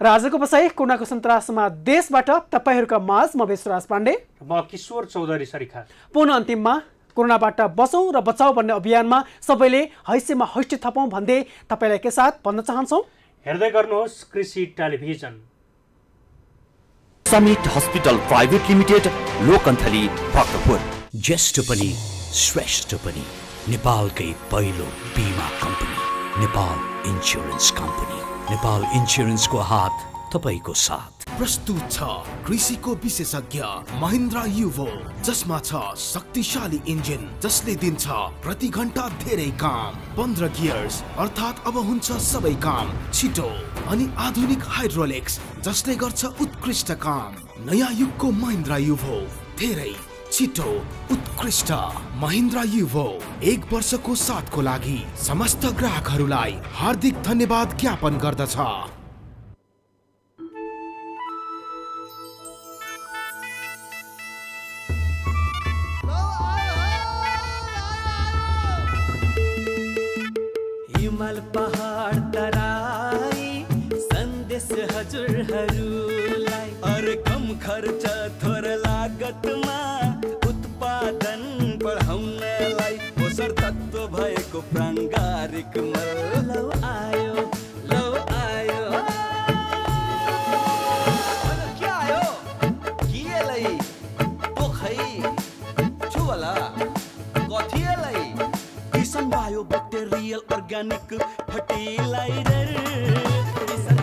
र आजको बसाइ कोरोनाको सन्तासमा देशबाट तपाईँहरूका माझ म विश्वास पाण्डे, म किशोर चौधरी सरिखा। पुनः अन्तिममा कोरोनाबाट बचौं र बचाऊ भन्ने अभियानमा सबैले हैसियतमा हैष्ट थपौं भन्दै तपाईलाई के साथ भन्न चाहन्छौं, हेर्दै गर्नुहोस् Krishi television. Summit hospital private limited Lokanthali Bhaktapur. ज्येष्ठ पनि श्रेष्ठ पनि नेपालकै पहिलो बीमा company Nepal insurance company. Nepal इन्स्योरेन्सको हात तपाईको साथ। प्रस्तुत छ कृषिको विशेषज्ञ महिन्द्रा युभो, जसमा छ शक्तिशाली इन्जिन जसले दिन्छ प्रति घण्टा धेरै काम। 15 गियर्स अर्थात् अब हुन्छ सबै काम छिटो, अनि आधुनिक हाइड्रोलिक्स जसले गर्छ उत्कृष्ट काम। नयाँ युगको महिन्द्रा युभो, धेरै छिटो उत्कृष्ट। महिन्द्रा युभो 1 वर्षको साथको लागि समस्त ग्राहकहरूलाई हार्दिक धन्यवाद ज्ञापन गर्दछ। हिमाल पहाड तराई सन्देश हजुरहरूलाई, अरे कम खर्च थोर लागतमा उत्पादन बढाउनलाई पोषण तत्त्व भएको प्राङ्गारिक मल लौ आयो के आयो केलाई पोखै छुवाला कथिलाई किसान बायो ब्याक्टेरियल अर्ग्यानिक फर्टिलाइजर।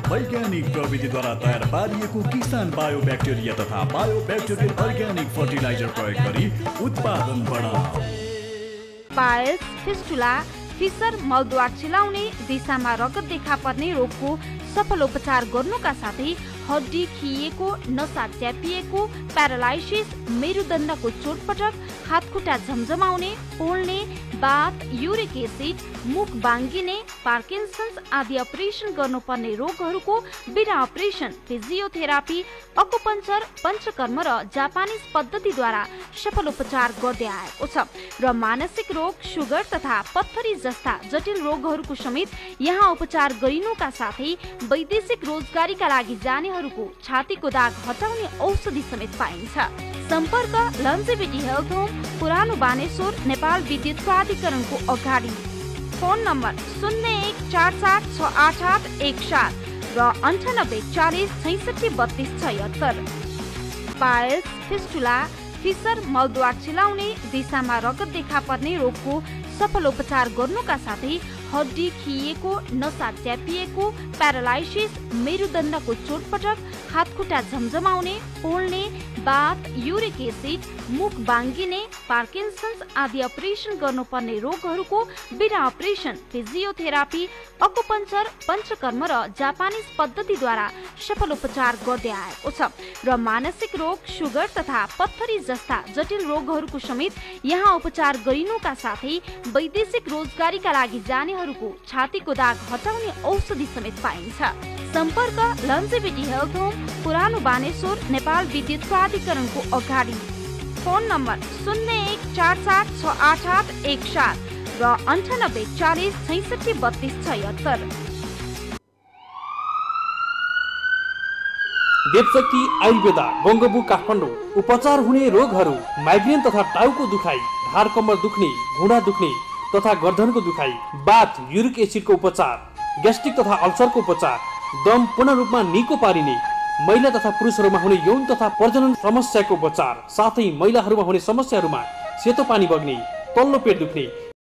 वैज्ञानिक प्रविधिद्वारा तयार पारिएको किसान बायो ब्याक्टेरिया तथा बायो ब्याक्टेरियल अर्ग्यानिक फर्टिलाइजर प्रयोग गरी उत्पादन बढाऊ। पायल्स, फिस्टुला, फिसर मलद्वार चिलाउने, दिशामा रगत देखा पर्ने रोगको सफल उपचार गर्नुका साथै हड्डी खिएको, नसा च्यापिएको, प्यारालाइसिस, मेरुदण्डको चोटपटक, हातखुट्टा झमझमाउने, पोल्ने, बाथ, युरिक एसिड, मुख बाङ्गिने, पार्किन्सन्स आदि अपरेसन गर्नुपर्ने रोगहरूको बिना अपरेसन फिजियोथेरापी, अकुपञ्चर, पञ्चकर्म र जापानिज पद्धतिद्वारा सफल उपचार गर्दै आएको छ र मानसिक रोग, सुगर तथा पत्थरी जस्ता जटिल रोगहरूको समेत यहाँ उपचार गरिनुका साथै वैदेशिक रोजगारीका लागि जानेहरूको छातीको दाग हटाउने औषधि समेत पाइन्छ। सम्पर्क लन्जेभिटी हेल्थ होम, पुरानो बानेश्वर, नेपाल विद्युत प्राधिकरणको अगाडि। फोन नम्बर 01476881 र 9840663276। पायल्स, फिस्टुला, फिसर मलद्वार चिलाउने, दिशामा रगत देखा पर्ने रोगको सफल उपचार गर्नुका साथै हड्डी खिएको, नसा च्यापिएको, प्यारालाइसिस, मेरुदण्डको चोटपटक, हातखुट्टा झमझमाउने, पोल्ने, बाथ, युरिक एसिड, मुख बाङ्गिने, पार्किन्सन्स आदि अपरेसन गर्नुपर्ने रोगहरूको बिना अपरेसन फिजियोथेरापी, अकुपञ्चर, पञ्चकर्म र जापानिज पद्धतिद्वारा सफल उपचार गर्दै आएको छ र मानसिक रोग, सुगर तथा पत्थरी जस्ता जटिल रोगहरूको समेत यहाँ उपचार गरिनुका साथै वैदेशिक रोजगारीका लागि जानेहरूको छातीको दाग हटाउने औषधि समेत पाइन्छ। सम्पर्क लन्जेभिटी हेल्थ होम, पुरानो बानेश्वर, नेपाल विद्युत प्राधिकरणको अगाडि। फोन नम्बर 01476881 र 9840663276। देवशक्ति आयुर्वेदा, बङ्गबु, काठमाडौँ। उपचार हुने रोगहरू माइग्रेन तथा टाउको दुखाइ, ढाड कम्मर दुख्ने, घुँडा दुख्ने तथा गर्दनको दुखाइ, बाथ, युरिक एसिडको उपचार, ग्यास्ट्रिक तथा अल्सरको उपचार, दम पूर्ण रूपमा निको पारिने, महिला तथा पुरुषहरूमा हुने यौन तथा प्रजनन समस्याको उपचार, साथै महिलाहरूमा हुने समस्याहरूमा सेतो पानी बग्ने, तल्लो पेट दुख्ने,